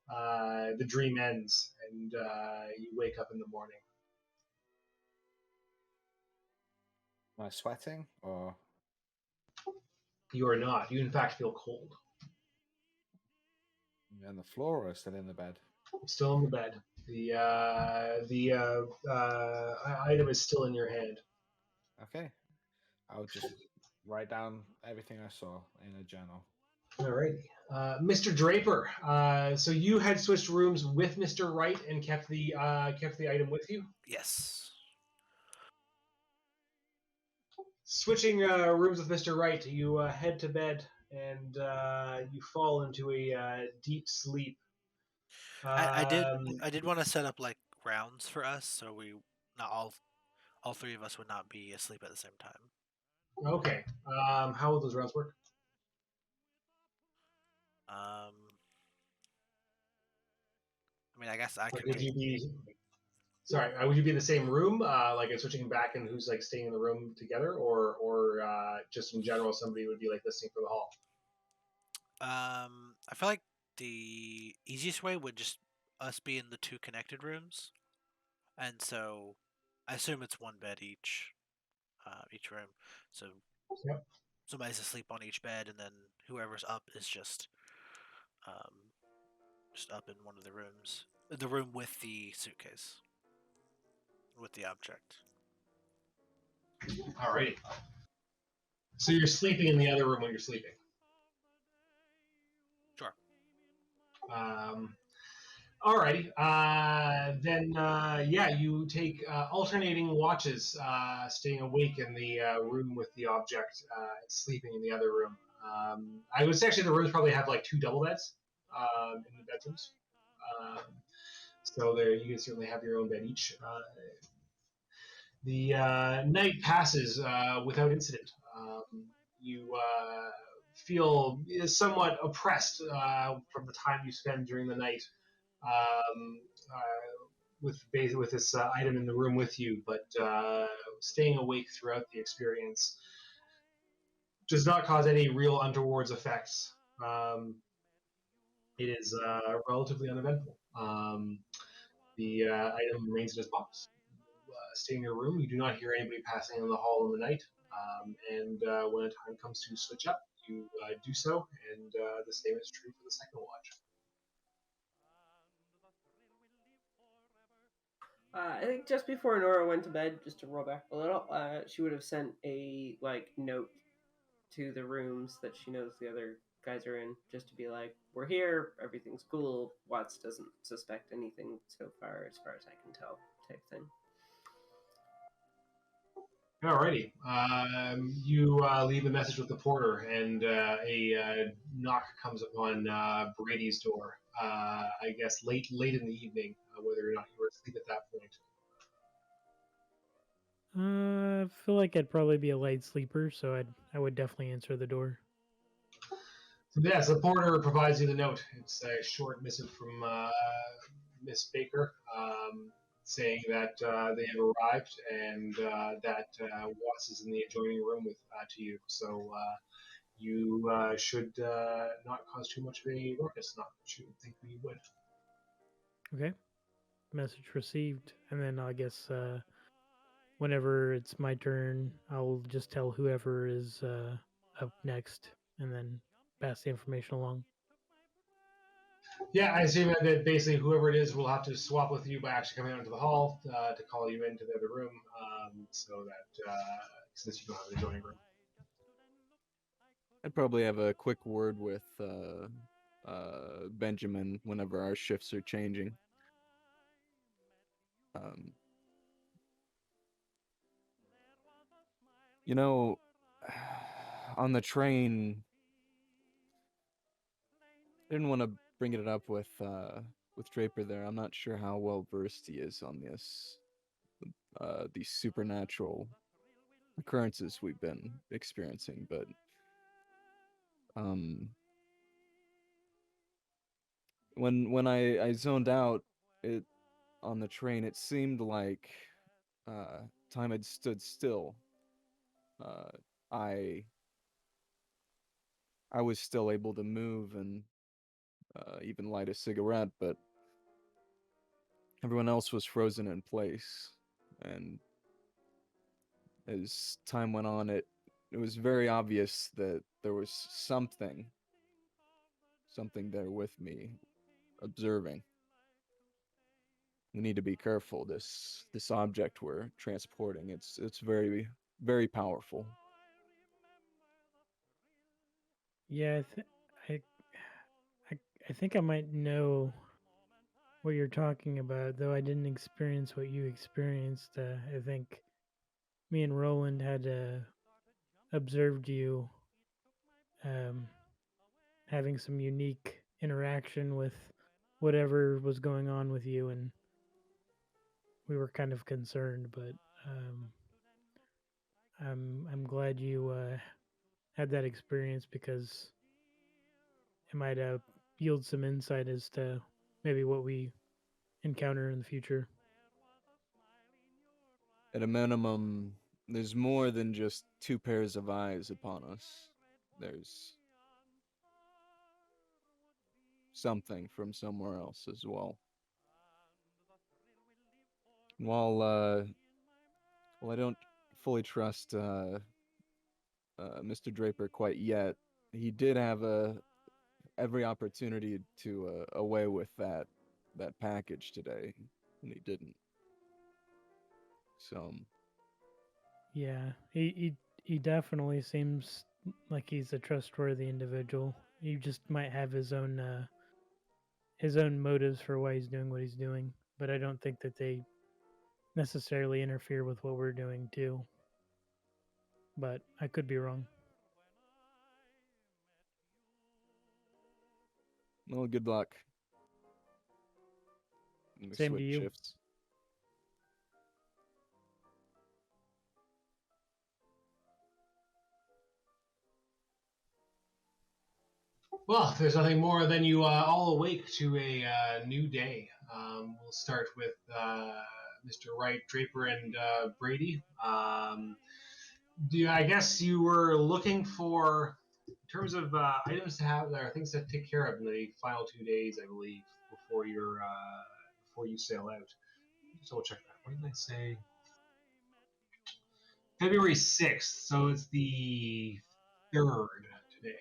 Speaker 1: the dream ends, and you wake up in the morning.
Speaker 3: Am I sweating or?
Speaker 1: You are not. You, in fact, feel cold.
Speaker 3: On the floor or still in the bed?
Speaker 1: Still in the bed. The item is still in your hand.
Speaker 3: Okay. I'll just write down everything I saw in a journal.
Speaker 1: Alrighty. Mr. Draper, so you had switched rooms with Mr. Wright and kept the item with you?
Speaker 5: Yes.
Speaker 1: Switching rooms with Mr. Wright, you head to bed and you fall into a deep sleep.
Speaker 5: I did
Speaker 1: Um,
Speaker 5: I did want to set up like rounds for us, so we not all three of us would not be asleep at the same time.
Speaker 1: okay. How will those rounds work?
Speaker 5: Um, I mean, I guess I
Speaker 1: Like,
Speaker 5: could
Speaker 1: would
Speaker 5: take.
Speaker 1: you be sorry? Would you be in the same room, like and switching back and who's like staying in the room together, or just in general, somebody would be like listening for the hall?
Speaker 5: I feel like the easiest way would just us be in the two connected rooms, and so I assume it's one bed each room. So
Speaker 1: Yep.
Speaker 5: somebody's asleep on each bed, and then whoever's up is um, just up in one of the room with the suitcase, with the object.
Speaker 1: Alrighty. So you're sleeping in the other room when you're sleeping.
Speaker 5: Sure.
Speaker 1: Alrighty. Then, yeah, you take alternating watches, staying awake in the room with the object, sleeping in the other room. I would say actually the rooms probably have like two double beds in the bedrooms. Um, so there, you can certainly have your own bed each. The night passes without incident. You feel somewhat oppressed from the time you spend during the night um, with this item in the room with you, but staying awake throughout the experience does not cause any real untoward effects. It is relatively uneventful. The item remains in its box. You stay in your room. You do not hear anybody passing in the hall in the night. And when the time comes to switch up, you do so, and the same is true for the second watch.
Speaker 4: I think just before Nora went to bed, just to roll back a little, she would have sent a note to the rooms that she knows the other guys are in, just to be like, "We're here, everything's cool. Watts doesn't suspect anything so far as I can tell," type thing.
Speaker 1: Alrighty. You leave a message with the porter, and a knock comes upon Brady's door. I guess late in the evening, whether or not you were asleep at that point.
Speaker 6: I feel like I'd probably be a light sleeper, so I would definitely answer the door.
Speaker 1: So yes, the porter provides you the note. It's a short missive from Miss Baker, saying that they have arrived and that Watts is in the adjoining room with to you. So you should not cause too much of a ruckus. Not that you would think we would.
Speaker 6: Okay. Message received, and then I guess whenever it's my turn, I'll just tell whoever is up next, and then pass the information along.
Speaker 1: Yeah, I assume that basically whoever it is will have to swap with you by actually coming out into the hall to call you into the other room, so that since you don't have an adjoining room.
Speaker 2: I'd probably have a quick word with Benjamin whenever our shifts are changing. You know, on the train, I didn't want to bring it up with Draper there. I'm not sure how well versed he is on this, these supernatural occurrences we've been experiencing, but when I zoned out it on the train, it seemed like time had stood still. I was still able to move and even light a cigarette, but everyone else was frozen in place. And as time went on, it was very obvious that there was something there with me, observing. We need to be careful. This object we're transporting, it's very, very powerful.
Speaker 6: Yeah, I think I might know what you're talking about, though I didn't experience what you experienced. I think me and Roland had observed you um, having some unique interaction with whatever was going on with you, and we were kind of concerned. But I'm glad you had that experience because it might yield some insight as to maybe what we encounter in the future.
Speaker 2: At a minimum, there's more than just two pairs of eyes upon us. There's something from somewhere else as well. While I don't fully trust Mr. Draper quite yet, he did have every opportunity to away with that package today, and he didn't. So
Speaker 6: Yeah, he definitely seems like he's a trustworthy individual. He just might have his own motives for why he's doing what he's doing, but I don't think that they necessarily interfere with what we're doing too. But I could be wrong.
Speaker 2: well, good luck. And we
Speaker 6: Same to
Speaker 2: switch
Speaker 6: you.
Speaker 2: shifts.
Speaker 1: Well, if there's nothing more, then you all awake to a new day. We'll start with Mr. Wright, Draper, and Brady. I guess you were looking for, in terms of items to have, there are things to take care of in the final 2 days, I believe, before before you sail out. So we'll check that. What did I say? February 6th, so it's the 3rd today.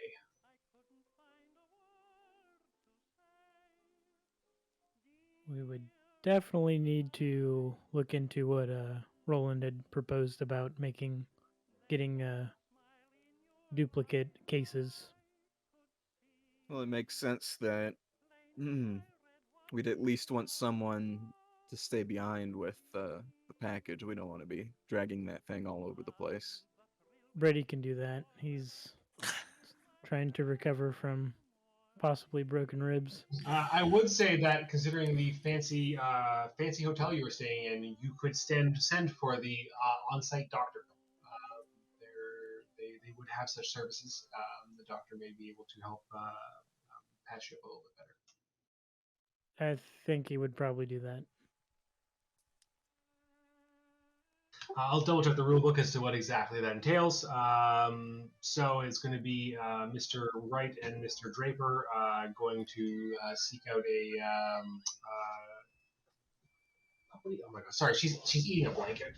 Speaker 6: We would definitely need to look into what Roland had proposed about getting duplicate cases.
Speaker 2: Well, it makes sense that we'd at least want someone to stay behind with the package. We don't want to be dragging that thing all over the place.
Speaker 6: Brady can do that. He's trying to recover from possibly broken ribs.
Speaker 1: I would say that considering the fancy hotel you were staying in, you could send for the on-site doctor. They would have such services. The doctor may be able to help patch you up a little bit better.
Speaker 6: I think he would probably do that.
Speaker 1: I'll double check the rule book as to what exactly that entails. So it's going to be Mr. Wright and Mr. Draper going to seek out a. Oh my god! Sorry, she's eating a blanket.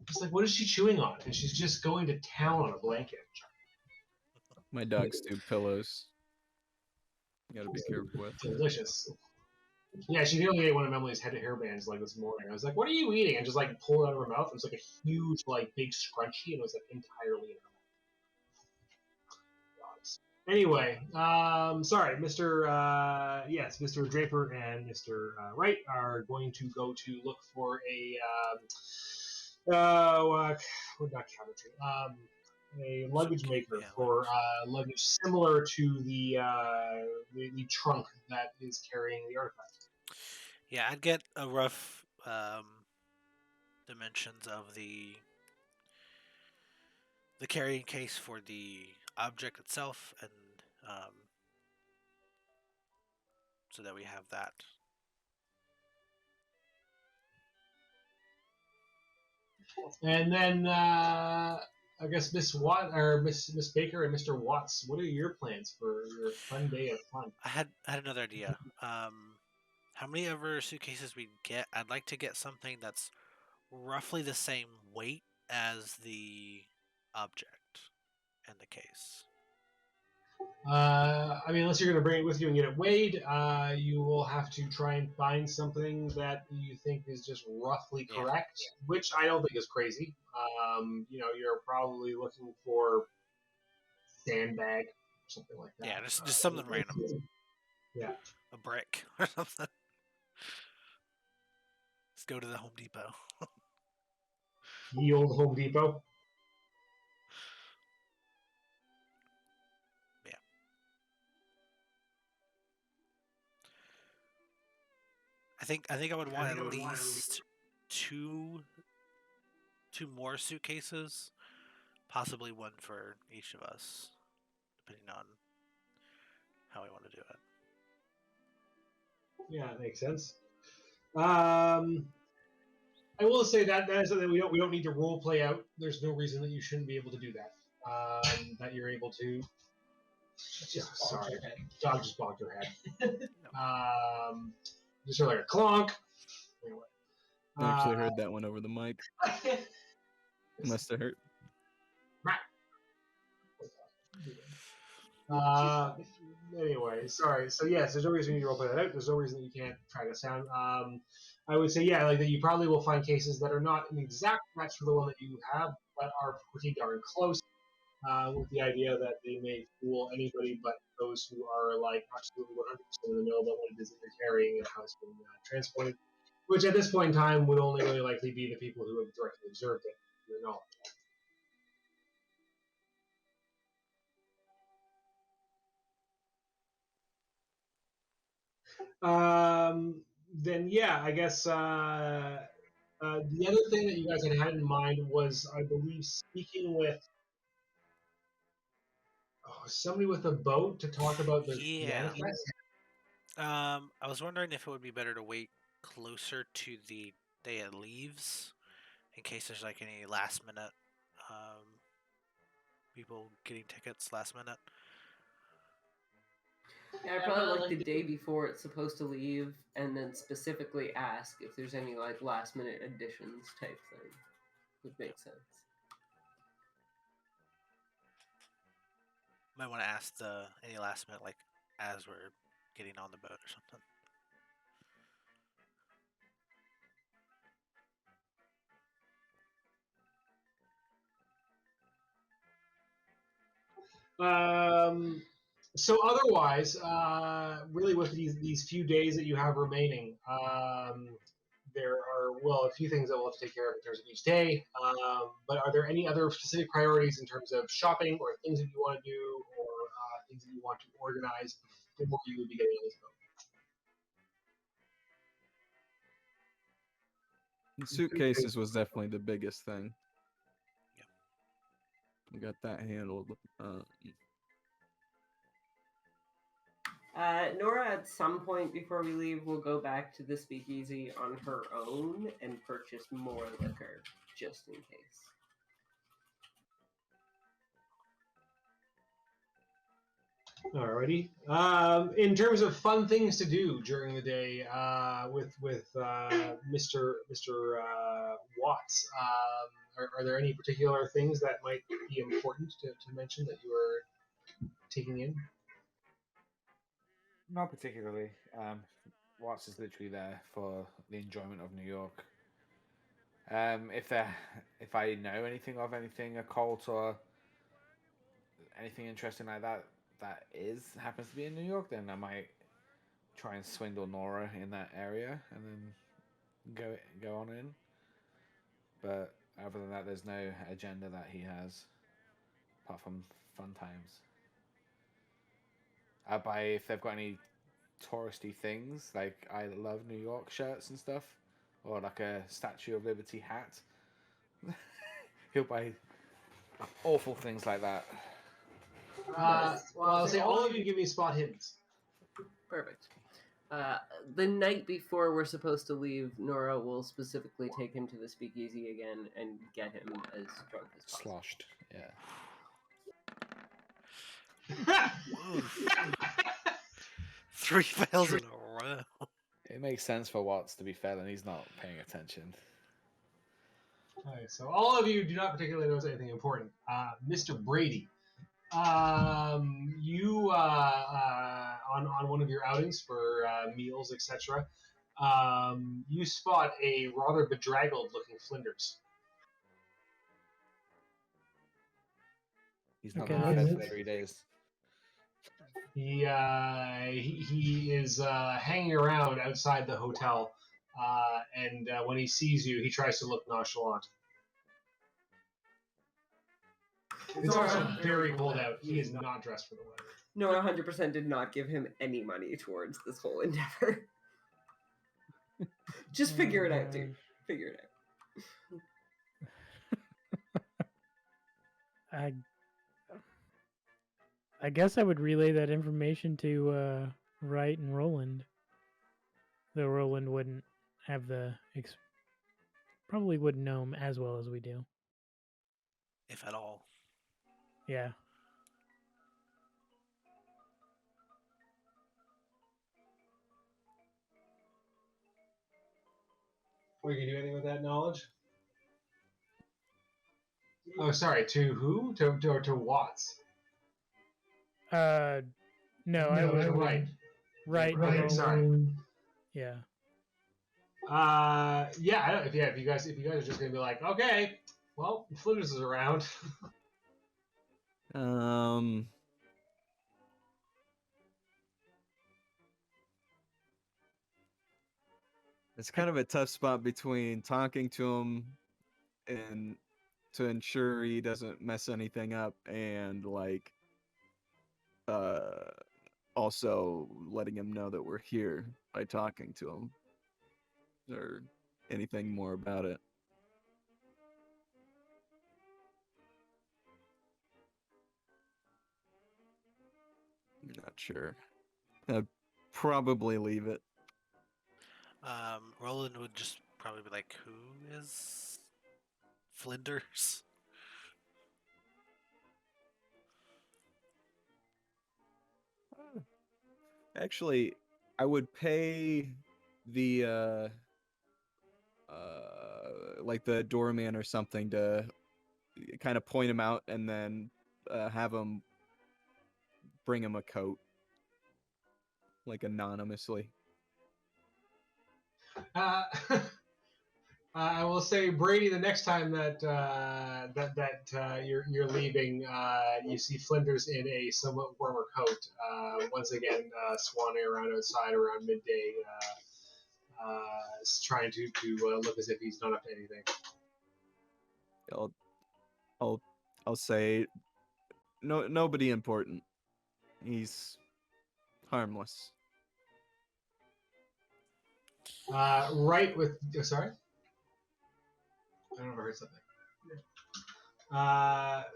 Speaker 1: It's like, what is she chewing on? And she's just going to town on a blanket.
Speaker 2: My dogs do pillows. You gotta be careful with.
Speaker 1: Delicious. Yeah, she nearly ate one of Emily's head to hair bands like this morning. I was like, "What are you eating?" And just like pulled it out of her mouth. It was like a huge, like big scrunchie, and it was like entirely in her mouth. Anyway, sorry, Mr. Draper and Mr. Wright are going to go to look for not cabinetry, a luggage maker for luggage similar to the trunk that is carrying the artifact.
Speaker 5: Yeah, I'd get a rough dimensions of the carrying case for the object itself, and so that we have that.
Speaker 1: And then I guess Miss Baker and Mr. Watts, what are your plans for your fun day of fun?
Speaker 5: I had another idea. How many ever suitcases we get? I'd like to get something that's roughly the same weight as the object and the case.
Speaker 1: I mean, unless you're going to bring it with you and get it weighed, you will have to try and find something that you think is just roughly
Speaker 5: Yeah.
Speaker 1: correct, which I don't think is crazy. You're probably looking for sandbag, something like that.
Speaker 5: Yeah, just something random.
Speaker 1: Yeah.
Speaker 5: A brick or something. Let's go to the Home Depot.
Speaker 1: Ye old Home Depot.
Speaker 5: Yeah. I think I would want at least two more suitcases, possibly one for each of us, depending on how we want to do it.
Speaker 1: Yeah, that makes sense. I will say that is something we don't need to role play out. There's no reason that you shouldn't be able to do that. That you're able to. Sorry, dog just bonked her head. Just heard like a clonk. Anyway,
Speaker 2: I actually heard that one over the mic. Must have hurt.
Speaker 1: Anyway, sorry. So yes, there's no reason you need to roleplay that out. There's no reason that you can't track this down. I would say like that you probably will find cases that are not an exact match for the one that you have, but are pretty darn close. With the idea that they may fool anybody but those who are like absolutely 100% in the know about what it is that you're carrying and how it's been transported. Which at this point in time would only really likely be the people who have directly observed it. You know. Then yeah, I guess the other thing that you guys had in mind was, I believe, speaking with somebody with a boat to talk about the manifest.
Speaker 5: I was wondering if it would be better to wait closer to the day it leaves, in case there's like any last minute people getting tickets last minute.
Speaker 4: Yeah, I probably like the day before it's supposed to leave, and then specifically ask if there's any like last minute additions type thing. Would make sense.
Speaker 5: Might want to ask any last minute, like as we're getting on the boat or something.
Speaker 1: So otherwise, really with these few days that you have remaining, there are a few things that we'll have to take care of in terms of each day. But are there any other specific priorities in terms of shopping or things that you want to do, or things that you want to organize before you would be getting on this boat?
Speaker 2: The suitcases was definitely the biggest thing.
Speaker 5: Yeah.
Speaker 2: We got that handled.
Speaker 4: Nora, at some point before we leave, will go back to the speakeasy on her own and purchase more liquor, just in case.
Speaker 1: Alrighty. In terms of fun things to do during the day, with Mr. Watts, are there any particular things that might be important to mention that you are taking in?
Speaker 3: Not particularly. Watts is literally there for the enjoyment of New York. If I know anything of anything occult or anything interesting like that happens to be in New York, then I might try and swindle Nora in that area and then go on in. But other than that, there's no agenda that he has apart from fun times. I buy if they've got any touristy things like I love New York shirts and stuff, or like a Statue of Liberty hat. He'll buy awful things like that.
Speaker 1: I'll say all of you give me spot hidden.
Speaker 4: Perfect. The night before we're supposed to leave, Nora will specifically take him to the speakeasy again and get him as drunk as possible.
Speaker 3: Sloshed, yeah.
Speaker 5: 3 fails in a row.
Speaker 3: It makes sense for Watts to be fed, and he's not paying attention.
Speaker 1: Okay, so all of you do not particularly notice anything important. Mr. Brady, You on one of your outings for meals, etc. You spot a rather bedraggled-looking Flinders.
Speaker 3: He's not
Speaker 6: Okay,
Speaker 3: been
Speaker 6: that's-
Speaker 3: fed for 3 days.
Speaker 1: He is hanging around outside the hotel, and when he sees you, he tries to look nonchalant. It's also very cold out. He is not dressed for the weather.
Speaker 4: Nora 100% did not give him any money towards this whole endeavor. Just figure it out, dude. Figure it out.
Speaker 6: I guess I would relay that information to Wright and Roland. Though Roland wouldn't have probably wouldn't know him as well as we do.
Speaker 5: If at all.
Speaker 6: Yeah.
Speaker 1: Are you gonna do anything with that knowledge? Oh, sorry. To who? To Watts.
Speaker 6: No, I
Speaker 1: No,
Speaker 6: would.
Speaker 1: to Wright.
Speaker 6: Right.
Speaker 1: Right. Sorry.
Speaker 6: Yeah.
Speaker 1: Yeah. If you guys are just gonna be like, okay, well, Flinders is around.
Speaker 2: It's kind of a tough spot between talking to him and to ensure he doesn't mess anything up, and like also letting him know that we're here by talking to him or anything more about it. Not sure. I'd probably leave it.
Speaker 5: Roland would just probably be like, "Who is Flinders?"
Speaker 2: Actually, I would pay the like the doorman or something to kind of point him out, and then have him bring him a coat, like anonymously.
Speaker 1: I will say, Brady, the next time that you're leaving, you see Flinders in a somewhat warmer coat, once again swanning around outside around midday, trying to look as if he's not up to anything.
Speaker 2: I'll say nobody important. He's harmless.
Speaker 1: Right with sorry, I don't know if I heard something.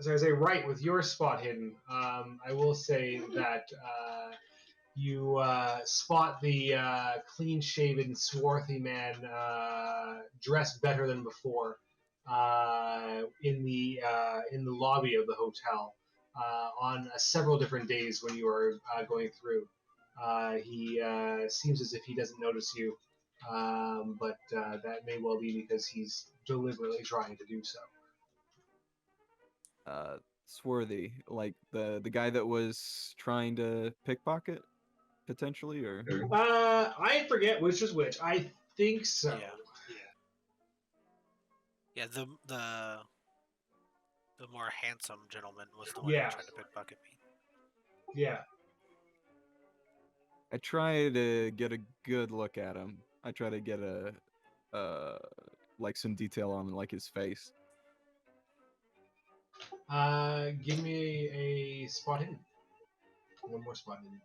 Speaker 1: So I say right with your spot hidden. I will say that you spot the clean-shaven, swarthy man dressed better than before in the lobby of the hotel on several different days when you are going through. He seems as if he doesn't notice you, but that may well be because he's deliberately trying to do so.
Speaker 2: Swarthy, like the guy that was trying to pickpocket, potentially, or
Speaker 1: I forget which is which. I think so.
Speaker 5: Yeah. The more handsome gentleman was the one
Speaker 1: Yeah.
Speaker 5: who tried to pickpocket me.
Speaker 1: Yeah.
Speaker 2: I try to get a good look at him. I try to get like some detail on like his face.
Speaker 1: Give me a spot hidden. One more spot hidden.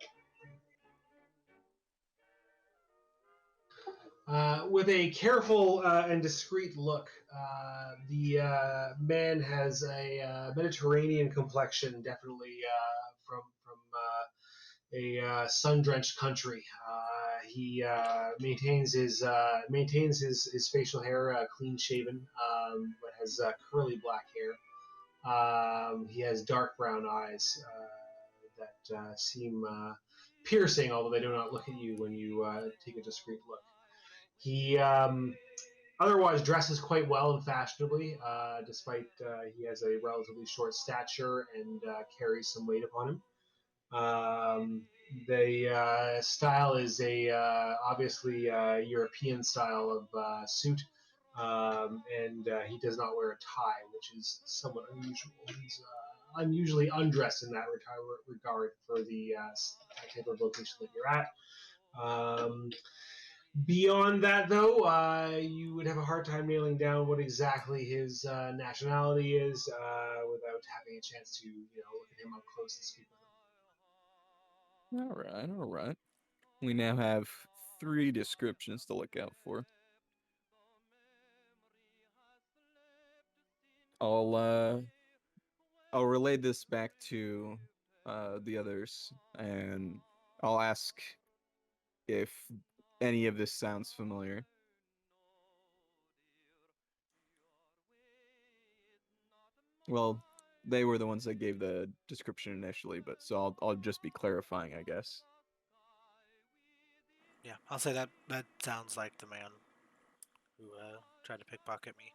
Speaker 1: With a careful and discreet look, the man has a Mediterranean complexion, definitely from a sun-drenched country. He maintains his facial hair clean-shaven, but has curly black hair. He has dark brown eyes that seem piercing, although they do not look at you when you take a discreet look. He otherwise dresses quite well and fashionably, despite he has a relatively short stature and carries some weight upon him. The style is a obviously European style of suit, and he does not wear a tie, which is somewhat unusual. He's unusually undressed in that regard for the type of location that you're at. Beyond that, though, you would have a hard time nailing down what exactly his nationality is without having a chance to, look at him up close and speak with him.
Speaker 2: All right. We now have 3 descriptions to look out for. I'll relay this back to the others, and I'll ask if any of this sounds familiar. Well, they were the ones that gave the description initially, but so I'll just be clarifying, I guess.
Speaker 5: Yeah, I'll say that sounds like the man who tried to pickpocket me.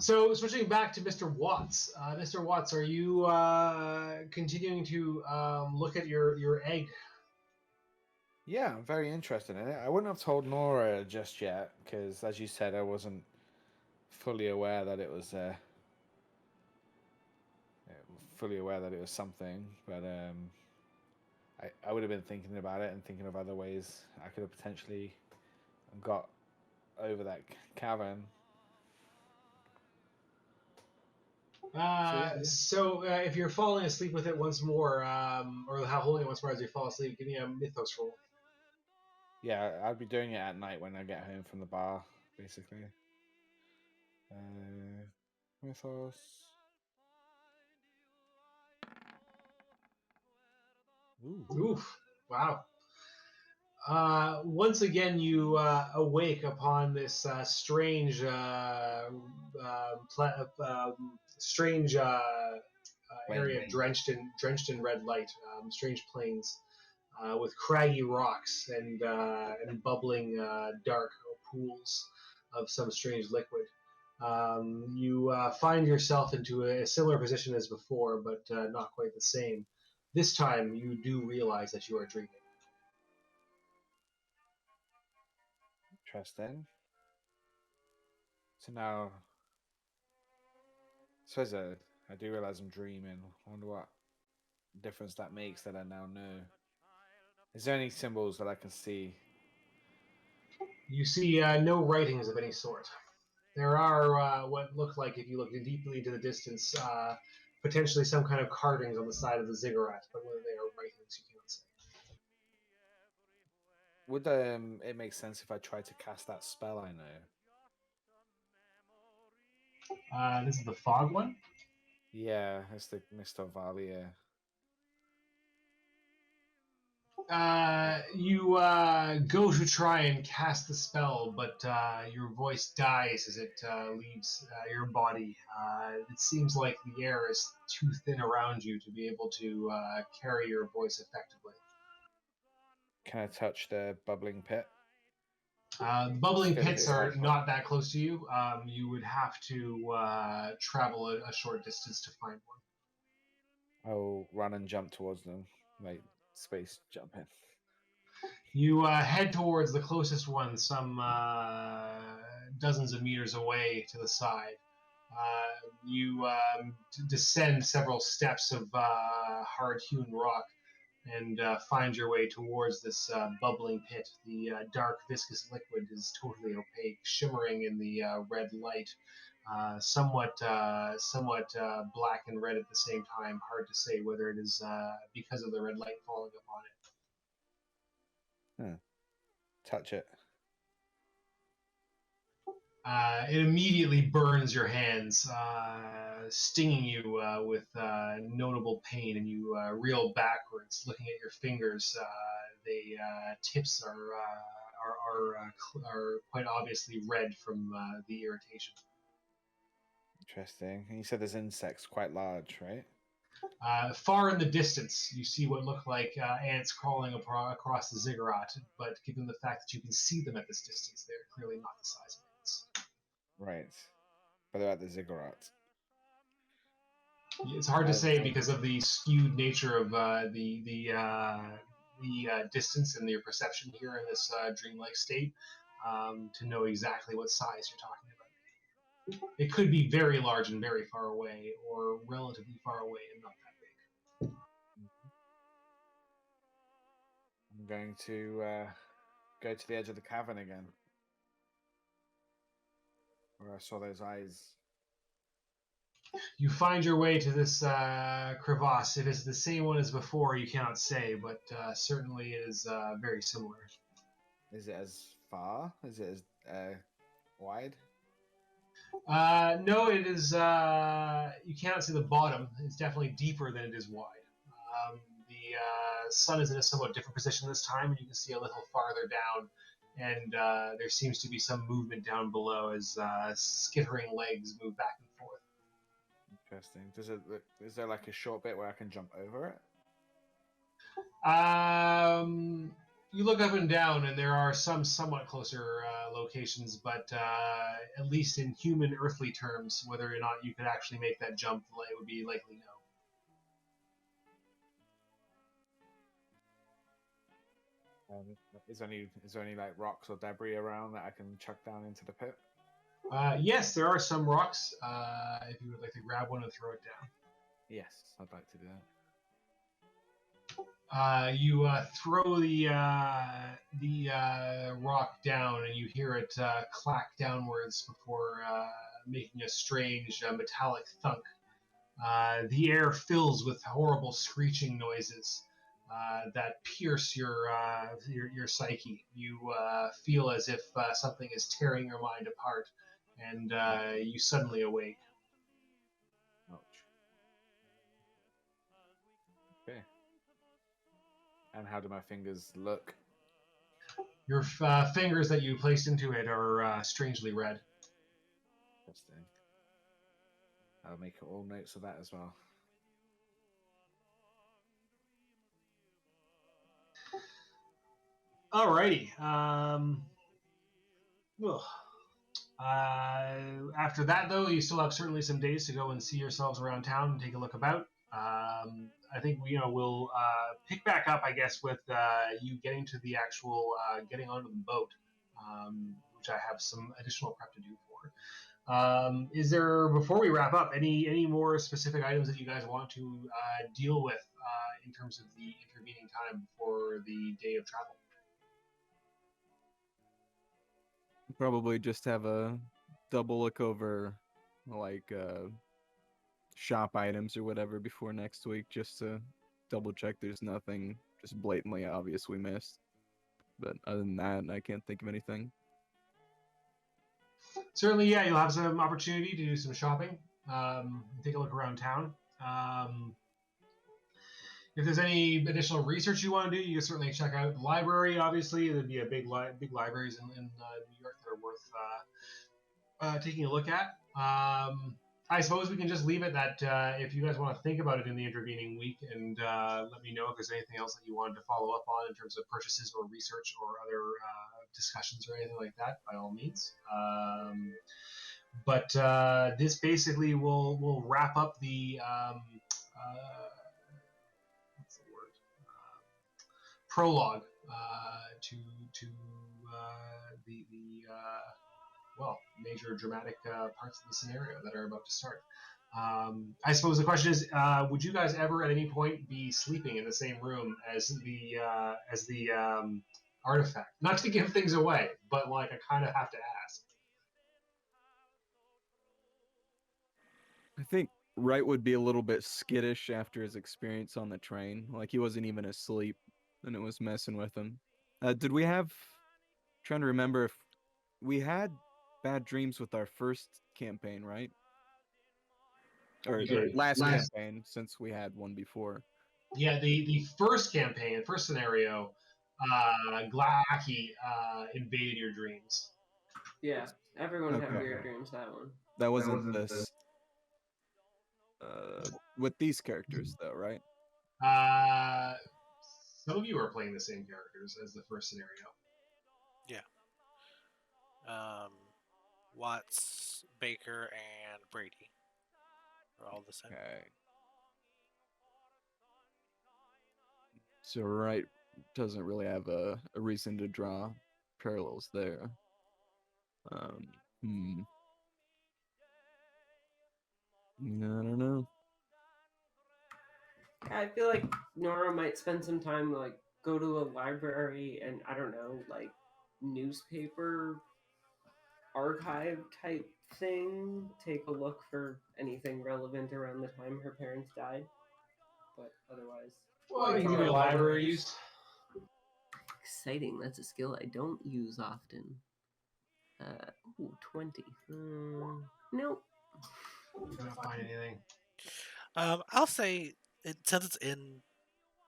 Speaker 1: So, switching back to Mr. Watts. Mr. Watts, are you continuing to look at your egg?
Speaker 3: Yeah, I'm very interested in it. I wouldn't have told Nora just yet because, as you said, I wasn't fully aware that it was something. But I would have been thinking about it and thinking of other ways I could have potentially got over that cavern.
Speaker 1: So, if you're falling asleep with it once more, or holding it once more as you fall asleep, give me a mythos roll.
Speaker 3: Yeah, I'd be doing it at night when I get home from the bar, basically. Mythos.
Speaker 1: Oof! Wow. Once again, you awake upon this strange, strange area drenched in red light. Strange plains with craggy rocks and bubbling dark pools of some strange liquid. You find yourself into a similar position as before, but not quite the same. This time, you do realize that you are dreaming.
Speaker 3: Interesting. So now, I suppose I do realize I'm dreaming. I wonder what difference that makes that I now know. Is there any symbols that I can see?
Speaker 1: You see no writings of any sort. There are what look like, if you look deeply into the distance, potentially some kind of carvings on the side of the ziggurat, but whether they are writings, you cannot say.
Speaker 3: Would it make sense if I tried to cast that spell I know?
Speaker 1: This is the fog one?
Speaker 3: Yeah, it's the Mr. Valier.
Speaker 1: You go to try and cast the spell, but your voice dies as it leaves your body. It seems like the air is too thin around you to be able to carry your voice effectively.
Speaker 3: Can I touch the bubbling pit?
Speaker 1: The bubbling pits are not that close to you. You would have to travel a short distance to find one.
Speaker 3: I'll run and jump towards them, like space jumping.
Speaker 1: You head towards the closest one, some dozens of meters away to the side. You descend several steps of hard-hewn rock and find your way towards this bubbling pit. The dark, viscous liquid is totally opaque, shimmering in the red light, somewhat black and red at the same time. Hard to say whether it is because of the red light falling upon it.
Speaker 3: Touch it.
Speaker 1: It immediately burns your hands, stinging you with notable pain, and you reel backwards, looking at your fingers. tips are quite obviously red from the irritation.
Speaker 3: Interesting. And you said there's insects quite large, right?
Speaker 1: Far in the distance, you see what look like ants crawling across the ziggurat, but given the fact that you can see them at this distance, they're clearly not the size of ants.
Speaker 3: Right. But they're at the ziggurat.
Speaker 1: It's hard to say because of the skewed nature of the distance and your perception here in this dreamlike state to know exactly what size you're talking about. It could be very large and very far away, or relatively far away and not that big.
Speaker 3: I'm going to go to the edge of the cavern again, where I saw those eyes.
Speaker 1: You find your way to this crevasse. If it's the same one as before, you cannot say, but certainly it is very similar.
Speaker 3: Is it as far? Is it as wide?
Speaker 1: No, it is. You cannot see the bottom. It's definitely deeper than it is wide. The sun is in a somewhat different position this time, and you can see a little farther down. And there seems to be some movement down below as skittering legs move back and forth.
Speaker 3: Interesting. Is there like a short bit where I can jump over it?
Speaker 1: You look up and down, and there are some somewhat closer locations, but at least in human earthly terms, whether or not you could actually make that jump, it would be likely no.
Speaker 3: Is there any like rocks or debris around that I can chuck down into the pit?
Speaker 1: Yes, there are some rocks. If you would like to grab one and throw it down.
Speaker 3: Yes, I'd like to do that.
Speaker 1: You throw the rock down, and you hear it clack downwards before making a strange metallic thunk. The air fills with horrible screeching noises that pierce your psyche. You feel as if something is tearing your mind apart, and you suddenly awake.
Speaker 3: Ouch. Okay. And how do my fingers look?
Speaker 1: Your fingers that you placed into it are strangely red.
Speaker 3: Interesting. I'll make all notes of that as well.
Speaker 1: Alrighty. After that, though, you still have certainly some days to go and see yourselves around town and take a look about. I think we'll pick back up, I guess, with you getting to the actual getting onto the boat, which I have some additional prep to do for. Is there, before we wrap up, any more specific items that you guys want to deal with in terms of the intervening time before the day of travel?
Speaker 2: Probably just have a double look over, like shop items or whatever before next week, just to double check there's nothing just blatantly obvious we missed. But other than that, I can't think of anything.
Speaker 1: Certainly, yeah, you'll have some opportunity to do some shopping, take a look around town. If there's any additional research you want to do, you can certainly check out the library. Obviously, there'd be a big libraries in New York that are worth taking a look at. I suppose we can just leave it that if you guys want to think about it in the intervening week, and let me know if there's anything else that you wanted to follow up on in terms of purchases or research or other discussions or anything like that, by all means. But this basically will wrap up the prologue to the major dramatic parts of the scenario that are about to start. I suppose the question is, would you guys ever at any point be sleeping in the same room as the artifact? Not to give things away, but like I kind of have to ask.
Speaker 2: I think Wright would be a little bit skittish after his experience on the train. Like he wasn't even asleep, and it was messing with him. Did we have? Trying to remember if we had bad dreams with our first campaign, right? Or last campaign, since we had one before.
Speaker 1: Yeah, the first campaign, first scenario, Glaaki invaded your dreams.
Speaker 4: Yeah, everyone had
Speaker 2: Okay.
Speaker 4: weird dreams that one.
Speaker 2: That wasn't this. With these characters, though, right?
Speaker 1: Some of you are playing the same characters as the first scenario.
Speaker 5: Watts, Baker, and Brady are all the same.
Speaker 2: Okay. So Wright doesn't really have a reason to draw parallels there. I don't know.
Speaker 4: I feel like Nora might spend some time like go to a library and I don't know, like newspaper archive type thing, take a look for anything relevant around the time her parents died. But otherwise,
Speaker 1: Well, you can give me a library use.
Speaker 4: exciting. That's a skill I don't use often. 20. Nope.
Speaker 1: Can't find anything.
Speaker 5: I'll say since it's in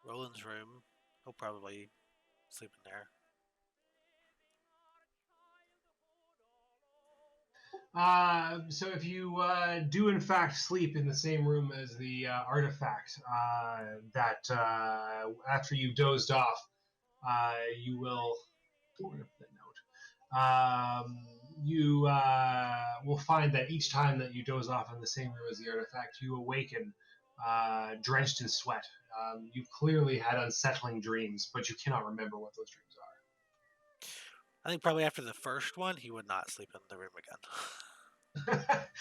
Speaker 5: Roland's room, he'll probably sleep in there.
Speaker 1: So if you do in fact sleep in the same room as the artifact, that after you've dozed off, you will. Where did I put that note? You will find that each time that you doze off in the same room as the artifact, you awaken drenched in sweat. You clearly had unsettling dreams, but you cannot remember what those dreams are.
Speaker 5: I think probably after the first one, he would not sleep in the room again.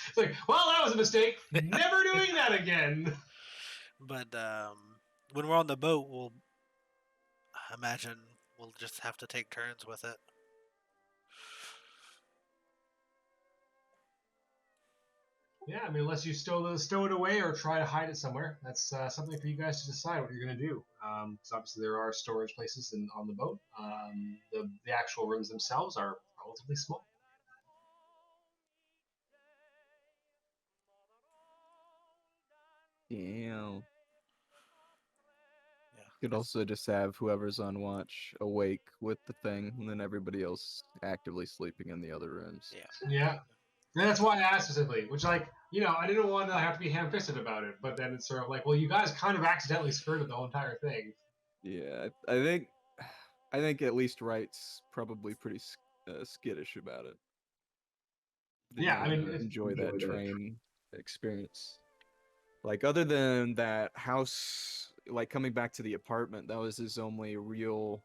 Speaker 1: It's like, well, that was a mistake. Never doing that again.
Speaker 5: But when we're on the boat, we'll just have to take turns with it.
Speaker 1: Yeah, I mean, unless you stow it away or try to hide it somewhere, that's something for you guys to decide what you're going to do. Because obviously there are storage places on the boat. The actual rooms themselves are relatively small.
Speaker 2: Damn.
Speaker 5: Yeah.
Speaker 2: You could also just have whoever's on watch awake with the thing, and then everybody else actively sleeping in the other rooms.
Speaker 1: Yeah. And that's why I asked specifically, which, like, I didn't want to have to be ham-fisted about it, but then it's sort of like, well, you guys kind of accidentally skirted the whole entire thing.
Speaker 2: Yeah, I think at least Wright's probably pretty skittish about it.
Speaker 1: Yeah, I mean,
Speaker 2: enjoy that train experience. Like, other than that house, like coming back to the apartment, that was his only real,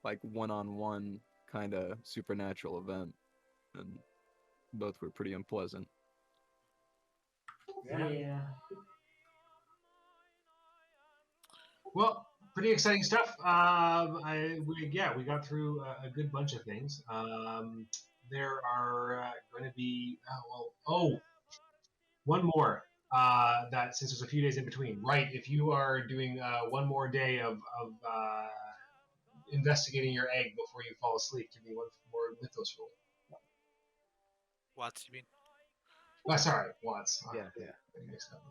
Speaker 2: like, one-on-one kind of supernatural event, and both were pretty unpleasant.
Speaker 4: Yeah.
Speaker 1: Well, pretty exciting stuff. We got through a good bunch of things. There are going to be one more. That since there's a few days in between, right? If you are doing one more day of investigating your egg before you fall asleep, give me one more mythos roll.
Speaker 5: Watts, you mean?
Speaker 1: Sorry, Watts.
Speaker 3: Yeah.
Speaker 1: Mixed up.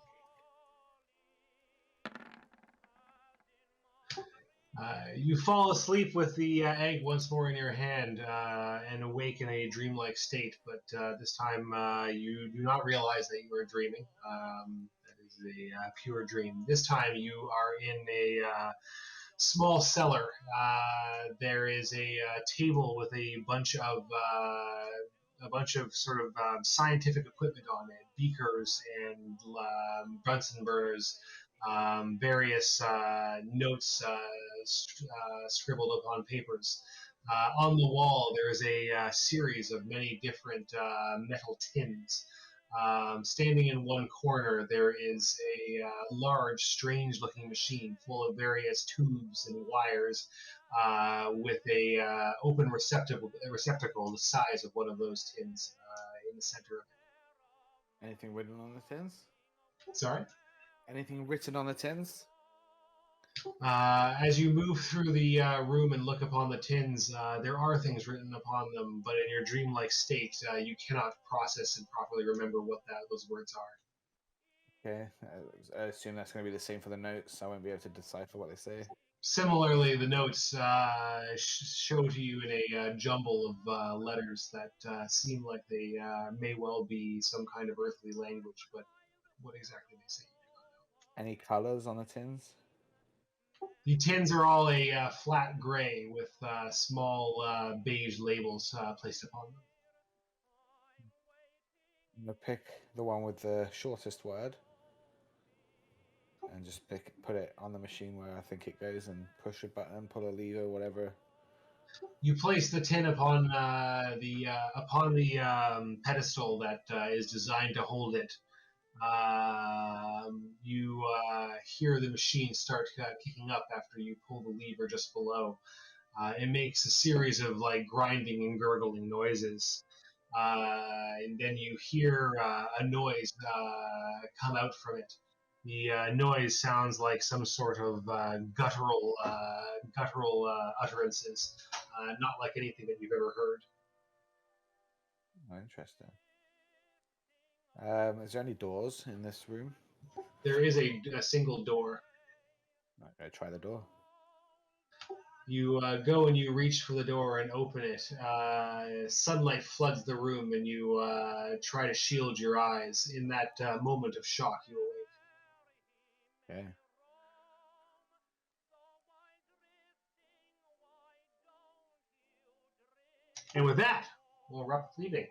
Speaker 1: You fall asleep with the egg once more in your hand and awake in a dreamlike state, but this time you do not realize that you are dreaming. That is a pure dream. This time you are in a small cellar. There is a table with a bunch of sort of scientific equipment on it, beakers and Bunsen burners, various notes scribbled upon papers. On the wall, there's a series of many different metal tins. Standing in one corner, there is a large, strange-looking machine full of various tubes and wires, with a open receptacle the size of one of those tins in the center of it.
Speaker 3: Anything written on the tins?
Speaker 1: Sorry?
Speaker 3: Anything written on the tins?
Speaker 1: As you move through the room and look upon the tins, there are things written upon them, but in your dreamlike state, you cannot process and properly remember what those words are.
Speaker 3: Okay, I assume that's going to be the same for the notes. I won't be able to decipher what they say.
Speaker 1: Similarly, the notes show to you in a jumble of letters that seem like they may well be some kind of earthly language, but what exactly they say.
Speaker 3: Any colors on the tins?
Speaker 1: The tins are all a flat gray with small beige labels placed upon them.
Speaker 3: I'm gonna pick the one with the shortest word and just put it on the machine where I think it goes and push a button, pull a lever, whatever.
Speaker 1: You place the tin upon the pedestal that is designed to hold it. You hear the machine start kicking up after you pull the lever just below. It makes a series of like grinding and gurgling noises. And then you hear a noise come out from it. The noise sounds like some sort of guttural utterances, not like anything that you've ever heard.
Speaker 3: Oh, interesting. Is there any doors in this room?
Speaker 1: There is a single door.
Speaker 3: I'm gonna try the door.
Speaker 1: You go and you reach for the door and open it. Sunlight floods the room, and you try to shield your eyes. In that moment of shock, you awake.
Speaker 3: Okay.
Speaker 1: And with that, we'll wrap up the evening.